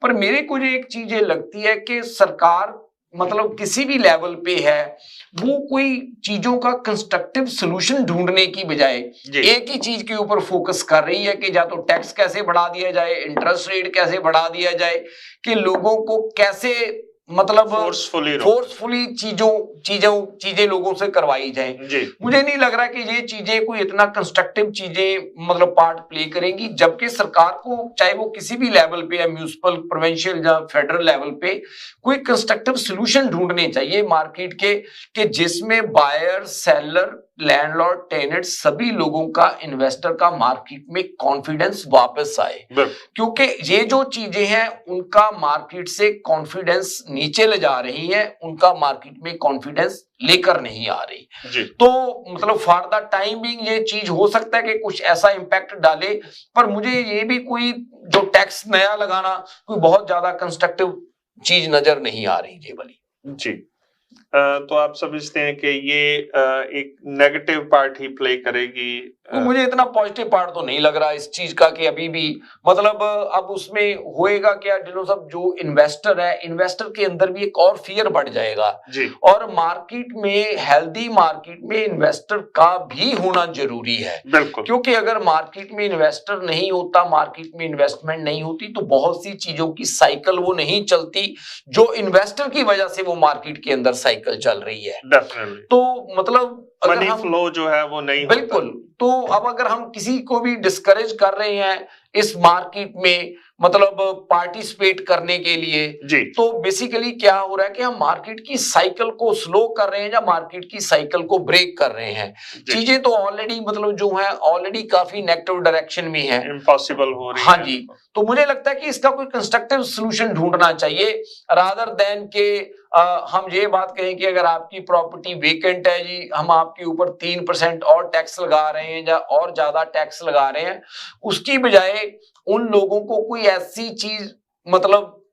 पर मेरे को जो एक चीज ये लगती है कि सरकार मतलब किसी भी लेवल पे है वो कोई चीजों का कंस्ट्रक्टिव सोल्यूशन ढूंढने की बजाय एक ही चीज के ऊपर फोकस कर रही है कि या तो टैक्स कैसे बढ़ा दिया जाए, इंटरेस्ट रेट कैसे बढ़ा दिया जाए, कि लोगों को कैसे मतलब फोर्सफुली चीजें लोगों से करवाई जाए। मुझे नहीं लग रहा कि ये चीजें कोई इतना कंस्ट्रक्टिव चीजें मतलब पार्ट प्ले करेंगी, जबकि सरकार को चाहे वो किसी भी लेवल पे या म्यूनिसिपल, प्रोविंशियल या फेडरल लेवल पे कोई कंस्ट्रक्टिव सोल्यूशन ढूंढने चाहिए मार्केट के जिसमें बायर, सेलर, लैंडलॉर्ड, टेनेंट सभी लोगों का, इन्वेस्टर का मार्केट में कॉन्फिडेंस वापस आए, क्योंकि ये जो चीजें हैं उनका मार्केट से कॉन्फिडेंस नीचे ले जा रही हैं, उनका मार्केट में कॉन्फिडेंस लेकर नहीं आ रही। तो मतलब फॉर द टाइम बिंग ये चीज हो सकता है कि कुछ ऐसा इंपैक्ट डाले, पर मुझे ये भी कोई जो टैक्स नया लगाना कोई बहुत ज्यादा कंस्ट्रक्टिव चीज नजर नहीं आ रही ये वाली। जी, तो आप समझते हैं कि ये एक नेगेटिव पार्ट ही प्ले करेगी? तो मुझे इतना पॉजिटिव पार्ट तो नहीं लग रहा इस चीज का कि अभी भी मतलब अब उसमें होएगा क्या ढिल्लों साहब, जो इन्वेस्टर है, इन्वेस्टर के अंदर भी एक और फियर बढ़ जाएगा जी। और मार्केट में, हेल्दी मार्केट में इन्वेस्टर का भी होना जरूरी है, बिल्कुल, क्योंकि अगर मार्केट में इन्वेस्टर नहीं होता, मार्केट में इन्वेस्टमेंट नहीं होती, तो बहुत सी चीजों की साइकिल वो नहीं चलती जो इन्वेस्टर की वजह से वो मार्केट के अंदर साइकिल चल रही है। डेफिनेटली। तो मतलब मनी फ्लो जो है वो नहीं, बिल्कुल। तो अब अगर हम किसी को भी डिस्करेज कर रहे हैं इस मार्केट में मतलब पार्टिसिपेट करने के लिए जी। तो बेसिकली क्या हो रहा है कि हम मार्केट की साइकिल को स्लो कर रहे हैं या मार्केट की साइकिल को ब्रेक कर रहे हैं। चीजें तो ऑलरेडी मतलब जो है ऑलरेडी काफी नेगेटिव डायरेक्शन में है, इम्पॉसिबल हो रही है। हाँ जी, तो मुझे लगता है कि इसका कोई कंस्ट्रक्टिव सोल्यूशन ढूंढना चाहिए रादर देन के हम ये बात कहें कि अगर आपकी प्रॉपर्टी वेकेंट है जी, हम आपके ऊपर 3% और टैक्स लगा रहे हैं या और ज्यादा टैक्स लगा रहे हैं, उसकी बजाय उन लोगों को कोई ऐसी चीज मतलब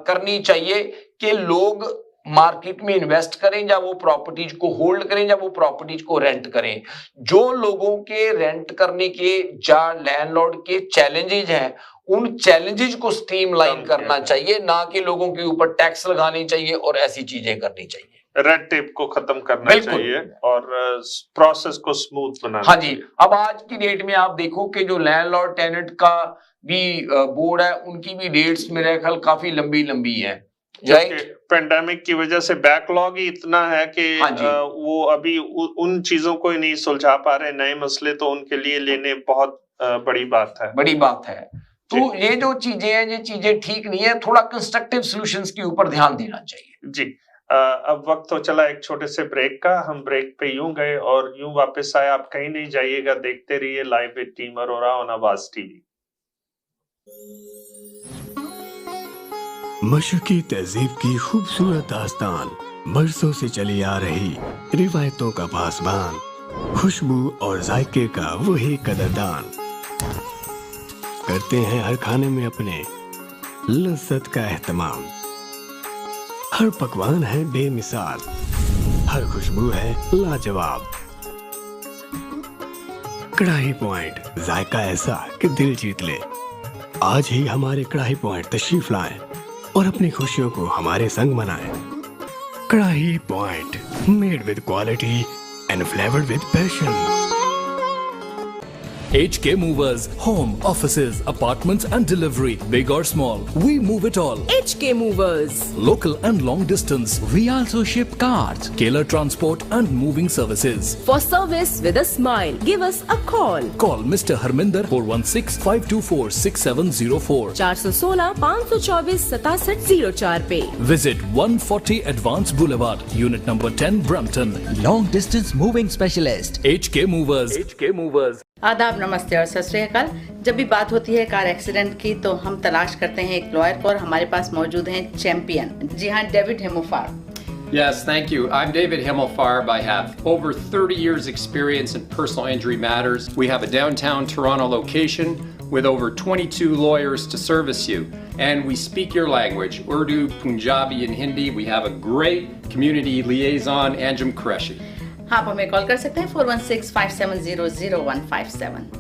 करनी चाहिए कि लोग मार्केट में इन्वेस्ट करें या वो प्रॉपर्टीज को होल्ड करें या वो प्रॉपर्टीज को रेंट करें। जो लोगों के रेंट करने के या लैंडलॉर्ड के चैलेंजेस हैं उन चैलेंजेस को स्ट्रीमलाइन करना चाहिए, ना कि लोगों के ऊपर टैक्स लगाने चाहिए और ऐसी चीजें करनी चाहिए। रेड टेप को खत्म करना चाहिए और प्रोसेस को स्मूथ बनाना। हाँ जी, अब आज की डेट में आप देखो कि जो लैंडलॉर्ड टेनेंट का भी बोर्ड है उनकी भी डेट्स मेरे ख्याल काफी लंबी लंबी है। पेंडेमिक की वजह से बैकलॉग ही इतना है कि वो अभी उन चीजों को ही नहीं सुलझा पा रहे, नए मसले तो उनके लिए लेने बहुत बड़ी बात है। तो ये जो चीजें हैं ये चीजें ठीक नहीं है, थोड़ा कंस्ट्रक्टिव सॉल्यूशंस के ऊपर ध्यान देना चाहिए। जी, अब वक्त हो चला एक छोटे से ब्रेक का। हम ब्रेक पे यूं गए और यूं वापस आए। आप कहीं नहीं जाइएगा, देखते रहिए live with team Arora on आवाज टीवी। मशरकी तहजीब की खूबसूरत दास्तान, बरसों से चली आ रही रिवायतों का पासबान, खुशबू और जायके का वही कदरदान, करते हैं हर खाने में अपने लज्जत का एहतमाम। हर पकवान है बेमिसाल, हर खुशबू है लाजवाब। कढ़ाई पॉइंट, जायका ऐसा कि दिल जीत ले। आज ही हमारे कढ़ाई पॉइंट तशरीफ लाएं और अपनी खुशियों को हमारे संग मनाएं। कढ़ाई point, made with quality and flavoured with passion. HK Movers, home, offices, apartments and delivery, big or small, we move it all. HK Movers. Local and long distance, we also ship cars, Keller transport and moving services. For service with a smile, give us a call. Call Mr. Harminder 416-524-6704. 416-524-6704 पे. Visit 140 Advance Boulevard, Unit number 10, Brampton. Long distance moving specialist. HK Movers. HK Movers. आदाब, नमस्ते और सत श्री अकाल। जब भी बात होती है कार एक्सीडेंट की तो हम तलाश करते हैं एक लॉयर को और हमारे पास मौजूद हैं चैंपियन। जी हाँ, David हेमोफार। Yes, thank you. I'm David Himmelfarb. I have over 30 years experience in personal injury matters. We have a downtown Toronto location with over 22 lawyers to service you. And we speak your language, Urdu, Punjabi and Hindi. We have a great community liaison, Anjum Qureshi. आप हमें कॉल कर सकते हैं 416-570-0157।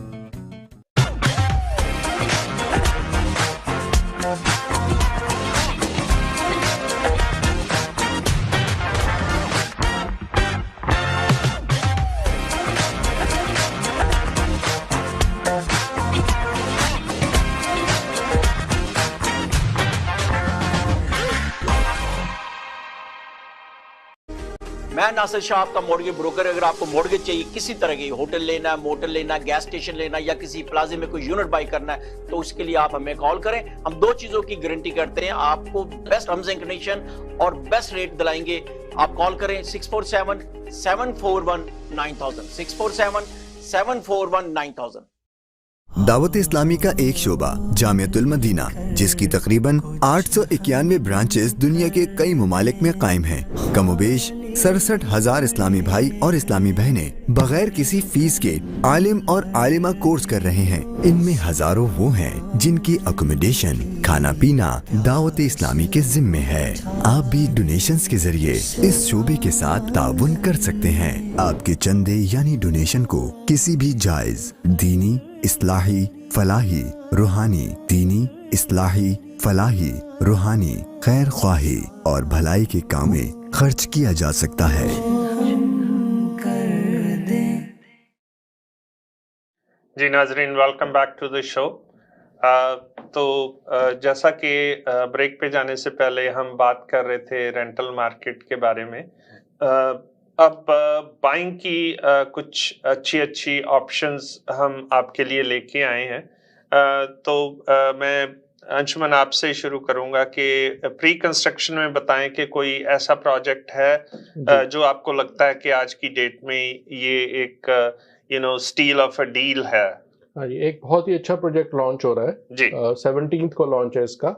मैं नासिर शाह, आपका मॉर्गेज ब्रोकर। अगर आपको मॉर्गेज चाहिए किसी तरह की, होटल लेना है, मोटर लेना है, गैस स्टेशन लेना या किसी प्लाजे में कोई यूनिट बाई करना है, तो उसके लिए आप हमें कॉल करें। हम दो चीजों की गारंटी करते हैं, आपको बेस्ट टर्म्स एंड कंडीशन और बेस्ट रेट दिलाएंगे। आप कॉल करें 647-741-9000, 647-741-9000। दावत इस्लामी का एक शोबा जामियतुल मदीना, जिसकी तकरीबन 891 ब्रांचेस दुनिया के कई मुमालिक में कायम हैं। कमोबेश 67,000 इस्लामी भाई और इस्लामी बहनें बगैर किसी फीस के आलिम और आलिमा कोर्स कर रहे हैं। इनमें हजारों वो हैं जिनकी अकोमोडेशन, खाना पीना दावत इस्लामी के जिम्मे है। आप भी डोनेशंस के जरिए इस शोबे के साथ ताउन कर सकते हैं। आपके चंदे यानी डोनेशन को किसी भी जायज दीनी, इस्लाही, फलाही, रूहानी, दीनी, इस्लाही, फलाही, रूहानी, खैर ख्वाही और भलाई के काम में खर्च किया जा सकता है। जी नाजरीन, welcome back to the show. जैसा कि ब्रेक पे जाने से पहले हम बात कर रहे थे रेंटल मार्केट के बारे में। अब बाइंग की कुछ अच्छी ऑप्शंस हम आपके लिए लेके आए हैं। तो मैं अंशुमन आपसे शुरू करूंगा कि प्री कंस्ट्रक्शन में बताएं कि कोई ऐसा प्रोजेक्ट है जो आपको लगता है कि आज की डेट में ये एक स्टील ऑफ अ डील है। हाँ जी, एक बहुत ही अच्छा प्रोजेक्ट लॉन्च हो रहा है जी। 17th को लॉन्च है इसका,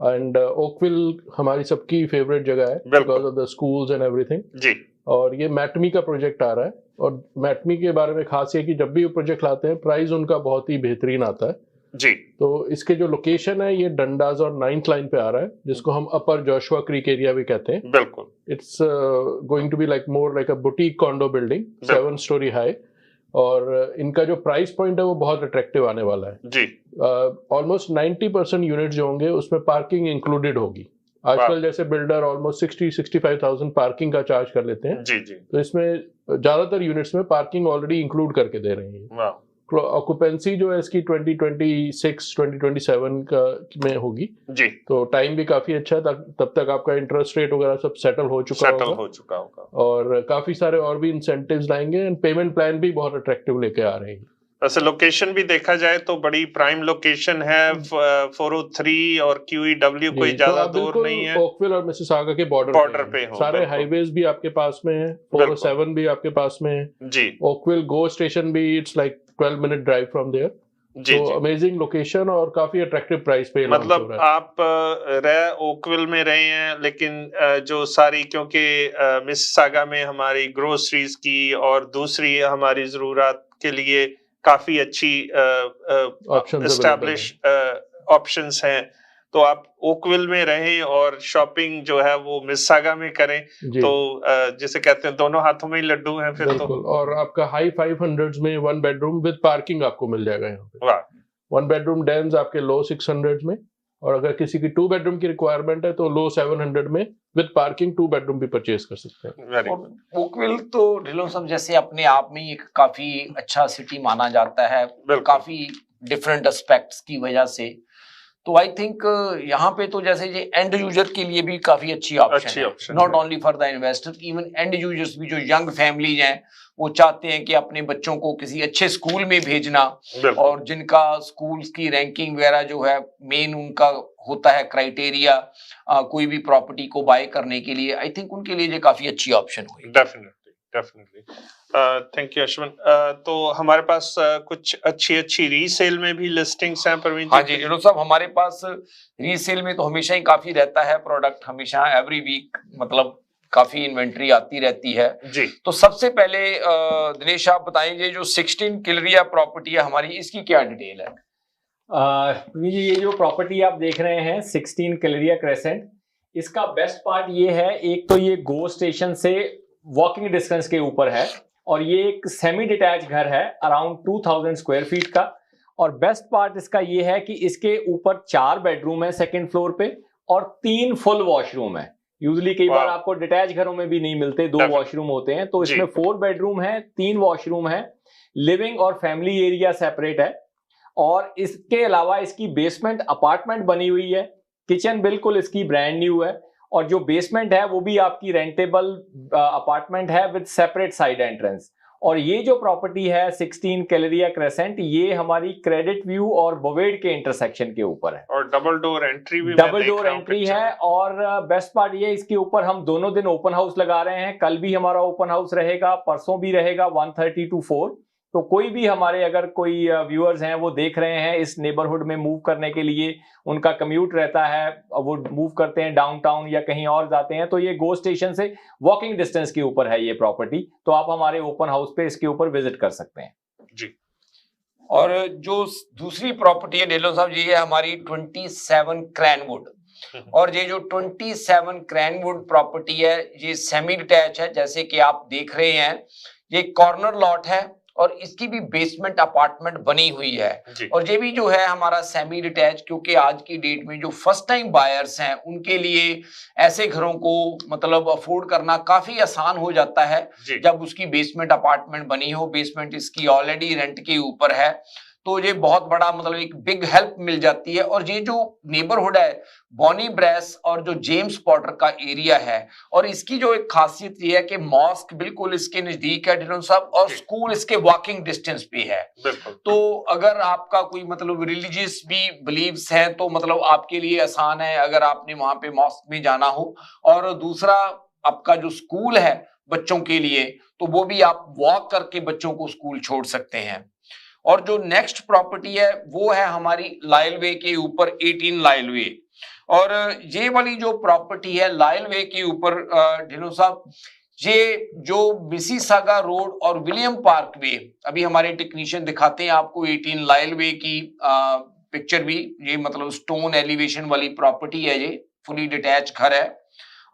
एंड ओकविल हमारी सबकी फेवरेट जगह है because of the schools and everything जी। और ये मैटमी का प्रोजेक्ट आ रहा है, और मैटमी के बारे में खास है कि जब भी वो प्रोजेक्ट लाते हैं प्राइस उनका बहुत ही बेहतरीन आता है जी। तो इसके जो लोकेशन है ये डंडाज और 9th लाइन पे आ रहा है, जिसको हम अपर जोशुआ क्रीक एरिया भी कहते हैं। बिल्कुल, it's going to be like more like a boutique condo building, 7 storey high, और इनका जो प्राइस पॉइंट है वो बहुत अट्रैक्टिव आने वाला है जी। ऑलमोस्ट 90% यूनिट जो होंगे उसमें पार्किंग इंक्लूडेड होगी। आजकल जैसे बिल्डर ऑलमोस्ट 60-65,000 पार्किंग का चार्ज कर लेते हैं जी जी। तो इसमें ज्यादातर यूनिट्स में पार्किंग ऑलरेडी इंक्लूड करके दे रही है। ऑक्यूपेंसी जो है इसकी 2026-2027 का में होगी जी। तो टाइम भी काफी अच्छा है, तब तक आपका इंटरेस्ट रेट वगैरह सब सेटल हो चुका होगा और काफी सारे और भी इंसेंटिव्स लाएंगे, एंड पेमेंट प्लान भी बहुत अट्रैक्टिव लेके आ रहे हैं। वैसे लोकेशन भी देखा जाए तो बड़ी प्राइम लोकेशन है, 403 और QEW कोई ज्यादा दूर नहीं है। ओकविल और मिसिसागा के बॉर्डर पे सारे हाईवेज भी आपके पास में है, 407 भी आपके पास में है जी। ओकविल गो स्टेशन भी it's like 12-minute drive from there जी। तो अमेजिंग लोकेशन और काफी अट्रैक्टिव प्राइस पे मतलब आप ओकविल में रहे हैं, लेकिन जो सारी क्योंकि मिसिसागा में हमारी ग्रोसरीज की और दूसरी हमारी जरूरत के लिए काफी अच्छी एस्टैब्लिश ऑप्शंस हैं, तो आप ओकविल में रहें और शॉपिंग जो है वो मिसिसागा में करें, तो जिसे कहते हैं दोनों हाथों में ही लड्डू हैं फिर तो। और आपका हाई 500s में 1 बेडरूम विद पार्किंग आपको मिल जाएगा यहाँ पे। 1 बेडरूम डेन्स आपके लो 600s में, और अगर किसी की 2 बेडरूम की रिक्वायरमेंट है तो लो 700 में विद पार्किंग 2 बेडरूम भी परचेज कर सकते हैं। ओकविल तो ढिल्लों साहब जैसे अपने आप में एक काफी अच्छा सिटी माना जाता है, काफी डिफरेंट एस्पेक्ट्स की वजह से, तो आई थिंक यहाँ पे तो जैसे ये एंड यूजर के लिए भी काफी अच्छी ऑप्शन है, not only for the investor, even and users भी जो यंग फैमिलीज हैं वो चाहते हैं कि अपने बच्चों को किसी अच्छे स्कूल में भेजना, और जिनका स्कूल्स की रैंकिंग वगैरह जो है मेन उनका होता है क्राइटेरिया कोई भी प्रॉपर्टी को बाय करने के लिए, आई थिंक उनके लिए ये काफी अच्छी ऑप्शन हुई। Definitely thank you Ashwin. तो हमारे पास कुछ अच्छी रीसेल में भी लिस्टिंग्स हैं परवीन जी? हाँ जी ढिल्लों साहब, हमारे पास रीसेल में तो हमेशा ही काफी रहता है प्रोडक्ट, हमेशा एवरी वीक मतलब काफी इन्वेंट्री आती रहती है जी। तो सबसे पहले दिनेश आप बताएंगे जो 16 किलरिया प्रॉपर्टी है हमारी, इसकी क्या डिटेल है? ये जो प्रॉपर्टी आप देख रहे हैं 16 किलरिया क्रेसेंट, इसका बेस्ट पार्ट ये है, एक तो ये गो स्टेशन से वॉकिंग डिस्टेंस के ऊपर है, और ये एक सेमी डिटैच घर है अराउंड 2000 स्क्वायर फीट का, और बेस्ट पार्ट इसका ये है कि इसके ऊपर 4 बेडरूम है सेकंड फ्लोर पे, और 3 फुल वॉशरूम है। यूजुअली कई बार आपको डिटैच घरों में भी नहीं मिलते, 2 वॉशरूम होते हैं, तो इसमें 4 बेडरूम है, 3 वॉशरूम है, लिविंग और फैमिली एरिया सेपरेट है, और इसके अलावा इसकी बेसमेंट अपार्टमेंट बनी हुई है, किचन बिल्कुल इसकी ब्रांड न्यू है, और जो बेसमेंट है वो भी आपकी रेंटेबल अपार्टमेंट है विद सेपरेट साइड एंट्रेंस। और ये जो प्रॉपर्टी है 16 किलरिया क्रेसेंट, ये हमारी क्रेडिट व्यू और बोवेड के इंटरसेक्शन के ऊपर है, और डबल डोर एंट्री भी है। और बेस्ट पार्ट ये, इसके ऊपर हम दोनों दिन ओपन हाउस लगा रहे हैं, कल भी हमारा ओपन हाउस रहेगा, परसों भी रहेगा 1:30 to 4। तो कोई भी हमारे अगर कोई व्यूअर्स हैं वो देख रहे हैं इस नेबरहुड में मूव करने के लिए, उनका कम्यूट रहता है, वो मूव करते हैं डाउनटाउन या कहीं और जाते हैं, तो ये गो स्टेशन से वॉकिंग डिस्टेंस के ऊपर है ये प्रॉपर्टी, तो आप हमारे ओपन हाउस पे इसके ऊपर विजिट कर सकते हैं जी। और जो दूसरी प्रॉपर्टी है ढिल्लों साहब, ये है हमारी 27 क्रैनवुड, और ये जो 27 क्रैनवुड प्रॉपर्टी है ये सेमी डिटैच है, जैसे कि आप देख रहे हैं, ये कॉर्नर लॉट है और इसकी भी बेसमेंट अपार्टमेंट बनी हुई है, और ये भी जो है हमारा सेमी डिटैच, क्योंकि आज की डेट में जो फर्स्ट टाइम बायर्स हैं उनके लिए ऐसे घरों को मतलब अफोर्ड करना काफी आसान हो जाता है जब उसकी बेसमेंट अपार्टमेंट बनी हो। बेसमेंट इसकी ऑलरेडी रेंट के ऊपर है, तो ये बहुत बड़ा मतलब एक बिग हेल्प मिल जाती है। और ये जो नेबरहुड है बॉनी ब्रेस और जो जेम्स पॉटर का एरिया है, और इसकी जो एक खासियत ये है कि मॉस्क बिल्कुल इसके नजदीक है ढिल्लों साहब, और स्कूल इसके वॉकिंग डिस्टेंस पे है। तो अगर आपका कोई मतलब रिलीजियस भी बिलीव्स है तो मतलब आपके लिए आसान है अगर आपने वहां पे मॉस्क में जाना हो। और दूसरा आपका जो स्कूल है बच्चों के लिए, तो वो भी आप वॉक करके बच्चों को स्कूल छोड़ सकते हैं। और जो नेक्स्ट प्रॉपर्टी है वो है हमारी लायल वे के ऊपर 18 लायल वे। और ये वाली जो प्रॉपर्टी है लायल वे के ऊपर ढिल्लों साहब, ये जो मिसिसागा रोड और विलियम पार्क वे, अभी हमारे टेक्नीशियन दिखाते हैं आपको 18 लायल वे की पिक्चर भी। ये मतलब स्टोन एलिवेशन वाली प्रॉपर्टी है, ये फुली डिटैच घर है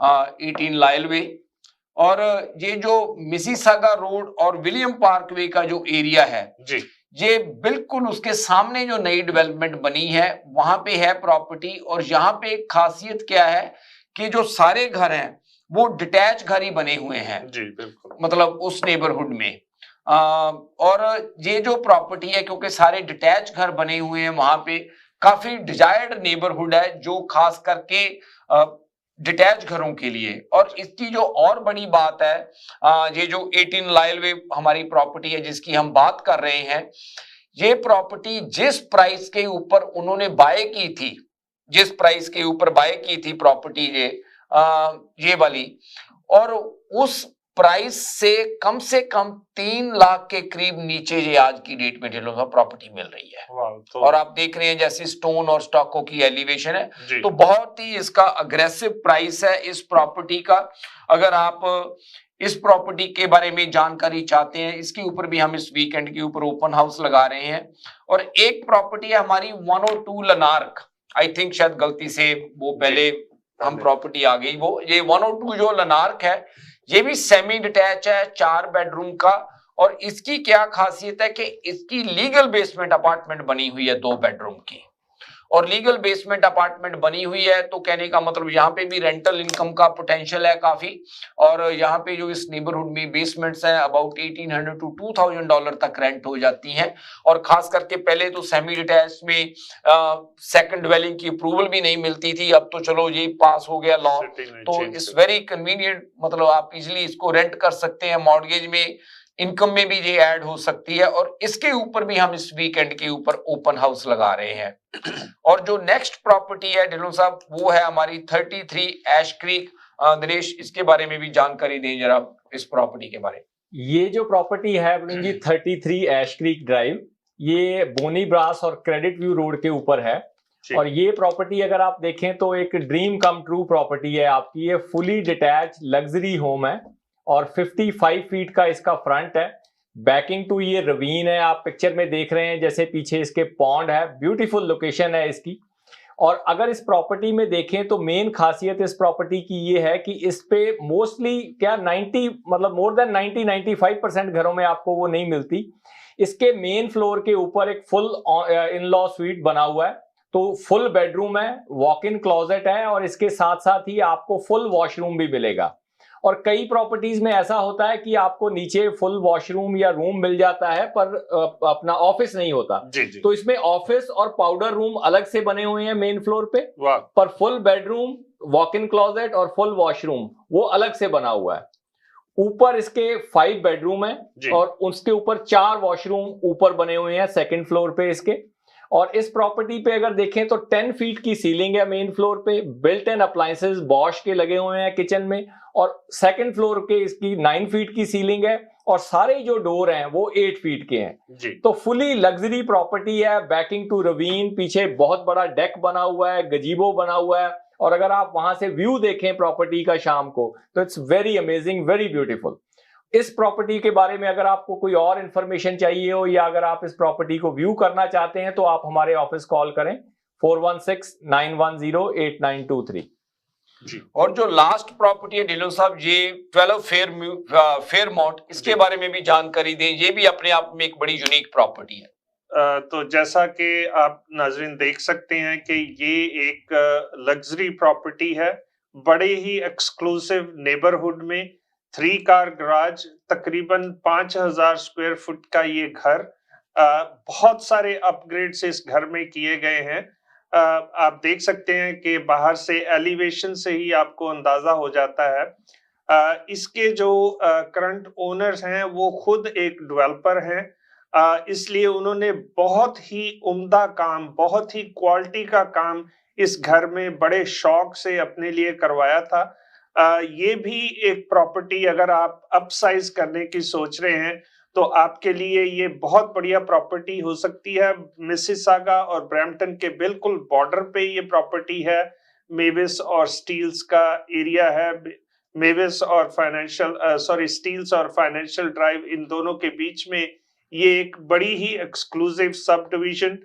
18 लायल वे। और ये जो मिसिसागा रोड और विलियम पार्क वे का जो एरिया है जी, ये बिल्कुल उसके सामने जो नई डेवलपमेंट बनी है वहां पे है प्रॉपर्टी। और यहाँ पे खासियत क्या है कि जो सारे घर हैं वो डिटैच घर ही बने हुए हैं जी, बिल्कुल मतलब उस नेबरहुड में। और ये जो प्रॉपर्टी है क्योंकि सारे डिटैच घर बने हुए हैं वहां पे, काफी डिजायर्ड नेबरहुड है जो खास करके डिटैच घरों के लिए। और इसकी जो और बड़ी बात है, ये जो 18 लायल वे हमारी प्रॉपर्टी है जिसकी हम बात कर रहे हैं, ये प्रॉपर्टी जिस प्राइस के ऊपर उन्होंने बाय की थी, जिस प्राइस के ऊपर बाय की थी प्रॉपर्टी ये वाली, और उस प्राइस से कम 3 लाख के करीब नीचे ये आज की डेट में ढिल्लों साहब प्रॉपर्टी मिल रही है। और आप देख रहे हैं जैसे स्टोन और स्टॉकों की एलिवेशन है, तो बहुत ही इसका अग्रेसिव प्राइस है इस प्रॉपर्टी का। अगर आप इस प्रॉपर्टी के बारे में जानकारी चाहते हैं, इसके ऊपर भी हम इस वीकेंड के ऊपर ओपन हाउस लगा रहे हैं। और एक प्रॉपर्टी है हमारी 102 लनार्क, आई थिंक शायद गलती से वो पहले हम प्रॉपर्टी आ गई, वो ये 102 जो लनार्क है ये भी सेमी डिटैच है 4 बेडरूम का। और इसकी क्या खासियत है कि इसकी लीगल बेसमेंट अपार्टमेंट बनी हुई है 2 बेडरूम की। और लीगल बेसमेंट अपार्टमेंट बनी हुई है तो कहने का मतलब यहाँ पे भी रेंटल इनकम का पोटेंशियल है काफी। और यहाँ पे जो इस नेबरहुड में बेसमेंट्स हैं अबाउट $1,800 to $2,000 तक रेंट हो जाती हैं। और खास करके पहले तो सेमी डिटैच में सेकंड ड्वेलिंग की अप्रूवल भी नहीं मिलती थी, अब तो चलो ये पास हो गया लॉ, तो इट्स वेरी कन्वीनियंट, मतलब आप इजिली इसको रेंट कर सकते हैं, मॉर्गेज में इनकम में भी ये ऐड हो सकती है। और इसके ऊपर भी हम इस वीकेंड के ऊपर ओपन हाउस लगा रहे हैं। और जो नेक्स्ट प्रॉपर्टी है ढिल्लों साहब वो है हमारी 33 ऐश क्रीक। दिनेश इसके बारे में भी जानकारी दें जरा, इस प्रॉपर्टी के बारे में। ये जो प्रॉपर्टी है जी 33 ऐश क्रीक ड्राइव, ये बोनी ब्रास और क्रेडिट व्यू रोड के ऊपर है। और ये प्रॉपर्टी अगर आप देखें तो एक ड्रीम कम ट्रू प्रॉपर्टी है आपकी। ये फुली डिटैच लग्जरी होम है और 55 फीट का इसका फ्रंट है। बैकिंग टू ये रवीन है, आप पिक्चर में देख रहे हैं जैसे पीछे इसके पॉन्ड है, ब्यूटीफुल लोकेशन है इसकी। और अगर इस प्रॉपर्टी में देखें तो मेन खासियत इस प्रॉपर्टी की ये है कि इस पे मोस्टली क्या 90 मतलब मोर देन 90-95% घरों में आपको वो नहीं मिलती। इसके मेन फ्लोर के ऊपर एक फुल इन लॉ स्वीट बना हुआ है, तो फुल बेडरूम है, वॉक इन क्लोजेट है और इसके साथ साथ ही आपको फुल वॉशरूम भी मिलेगा। और कई प्रॉपर्टीज में ऐसा होता है कि आपको नीचे फुल वॉशरूम या रूम मिल जाता है पर अपना ऑफिस नहीं होता। जी। तो इसमें ऑफिस और पाउडर रूम अलग से बने हुए हैं मेन फ्लोर पे, पर full bedroom, walk in closet और फुल वॉशरूम वो अलग से बना हुआ है। ऊपर इसके 5 बेडरूम है और उसके ऊपर 4 वॉशरूम ऊपर बने हुए हैं सेकेंड फ्लोर पे इसके। और इस प्रॉपर्टी पे अगर देखें तो 10 फीट की सीलिंग है मेन फ्लोर पे, बिल्ट इन अप्लायंसेस बॉश के लगे हुए हैं किचन में। और सेकंड फ्लोर के इसकी 9 फीट की सीलिंग है और सारे जो डोर हैं वो 8 फीट के हैं। तो फुली लग्जरी प्रॉपर्टी है, बैकिंग टू रवीन, पीछे बहुत बड़ा डेक बना हुआ है, गजीबो बना हुआ है। और अगर आप वहां से व्यू देखें प्रॉपर्टी का शाम को तो it's very amazing, very beautiful. इस प्रॉपर्टी के बारे में अगर आपको कोई और इंफॉर्मेशन चाहिए हो या अगर आप इस प्रॉपर्टी को व्यू करना चाहते हैं तो आप हमारे ऑफिस कॉल करें 4169108923। जी। और जो लास्ट प्रॉपर्टी है ढिल्लों साहब ये 12 फेयरमाउंट, इसके बारे में भी जानकारी दें। ये भी अपने आप में एक बड़ी यूनिक प्रॉपर्टी है। तो जैसा कि आप नाजरीन देख सकते हैं कि ये एक लग्जरी प्रॉपर्टी है, बड़े ही एक्सक्लूसिव नेबरहुड में, 3 कार गराज, तकरीबन 5000 स्क्वायर फुट का ये घर बहुत सारे अपग्रेड्स इस घर में किए गए हैं। आप देख सकते हैं कि बाहर से एलिवेशन से ही आपको अंदाजा हो जाता है। इसके जो करंट ओनर्स हैं वो खुद एक डेवलपर हैं, इसलिए उन्होंने बहुत ही उम्दा काम, बहुत ही क्वालिटी का काम इस घर में बड़े शौक से अपने लिए करवाया था। ये भी एक प्रॉपर्टी अगर आप अपसाइज करने की सोच रहे हैं तो आपके लिए ये बहुत बढ़िया प्रॉपर्टी हो सकती है। मिसिसागा और ब्रैम्पटन के बिल्कुल बॉर्डर पे ये प्रॉपर्टी है। मेविस और स्टील्स का एरिया है। मेविस और स्टील्स और फाइनेंशियल ड्राइव, इन दोनों के बीच में ये एक बड़ी ही एक्सक्लूसिव सब डिवीजन,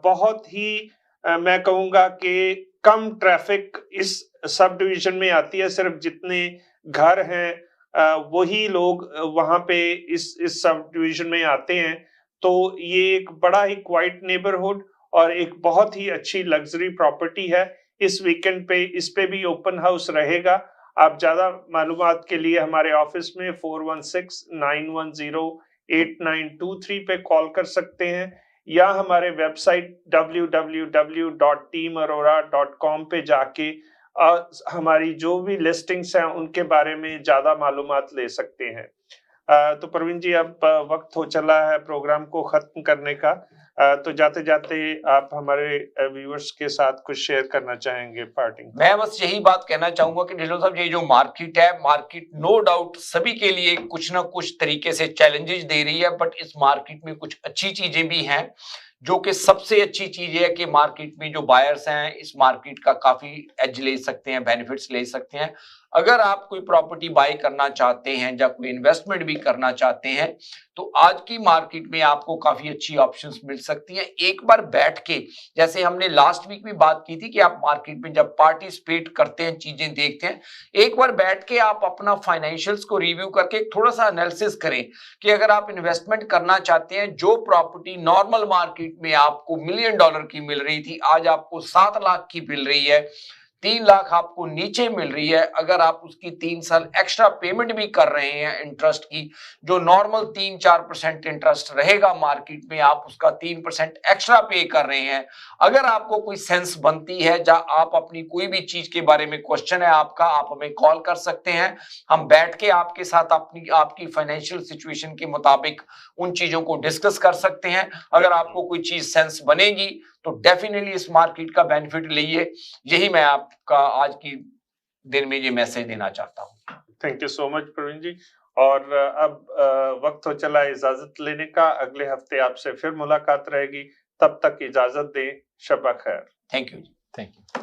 बहुत ही मैं कहूँगा कि कम ट्रैफिक इस सब डिवीजन में आती है। सिर्फ जितने घर हैं वही लोग वहां पे इस सब डिवीजन में आते हैं। तो ये एक बड़ा ही क्वाइट नेबरहुड और एक बहुत ही अच्छी लग्जरी प्रॉपर्टी है। इस वीकेंड पे इस पे भी ओपन हाउस रहेगा। आप ज्यादा मालूमात के लिए हमारे ऑफिस में 416-910-8923 पे कॉल कर सकते हैं या हमारे वेबसाइट www.teamarora.com पे जाके हमारी जो भी लिस्टिंग्स हैं उनके बारे में ज्यादा मालूमात ले सकते हैं। तो प्रवीण जी, अब वक्त हो चला है प्रोग्राम को खत्म करने का, तो जाते जाते आप हमारे व्यूअर्स के साथ कुछ शेयर करना चाहेंगे पार्टिंग? मैं बस यही बात कहना चाहूंगा कि ढिल्लों साहब, ये जो मार्केट है, मार्केट नो डाउट सभी के लिए कुछ ना कुछ तरीके से चैलेंजेस दे रही है, बट इस मार्केट में कुछ अच्छी चीजें भी हैं। जो कि सबसे अच्छी चीज है कि मार्केट में जो बायर्स हैं इस मार्केट का काफी एज ले सकते हैं, बेनिफिट्स ले सकते हैं। अगर आप कोई प्रॉपर्टी बाय करना चाहते हैं या कोई इन्वेस्टमेंट भी करना चाहते हैं तो आज की मार्केट में आपको काफी अच्छी ऑप्शंस मिल सकती हैं। एक बार बैठ के, जैसे हमने लास्ट वीक भी बात की थी कि आप मार्केट में जब पार्टिसिपेट करते हैं, चीजें देखते हैं, एक बार बैठ के आप अपना फाइनेंशियल्स को रिव्यू करके थोड़ा सा एनालिसिस करें कि अगर आप इन्वेस्टमेंट करना चाहते हैं, जो प्रॉपर्टी नॉर्मल मार्केट में आपको $1 मिलियन की मिल रही थी आज आपको 7 लाख की मिल रही है, 3 लाख आपको नीचे मिल रही है। अगर आप उसकी 3 साल एक्स्ट्रा पेमेंट भी कर रहे हैं इंटरेस्ट की, जो नॉर्मल 3-4% इंटरेस्ट रहेगा मार्केट में, आप उसका 3% एक्स्ट्रा पे कर रहे हैं। अगर आपको कोई सेंस बनती है या आप अपनी कोई भी चीज के बारे में क्वेश्चन है आपका, आप हमें कॉल कर सकते हैं। हम बैठ के आपके साथ आपकी फाइनेंशियल सिचुएशन के मुताबिक उन चीजों को डिस्कस कर सकते हैं। अगर आपको कोई चीज सेंस बनेगी तो डेफिनेटली इस मार्केट का बेनिफिट लीजिए। यही मैं आपका आज की दिन में ये मैसेज देना चाहता हूँ। Thank you so much Praveen ji. और अब वक्त हो चला इजाजत लेने का। अगले हफ्ते आपसे फिर मुलाकात रहेगी, तब तक इजाजत दें। शब खैर। Thank you. Thank you.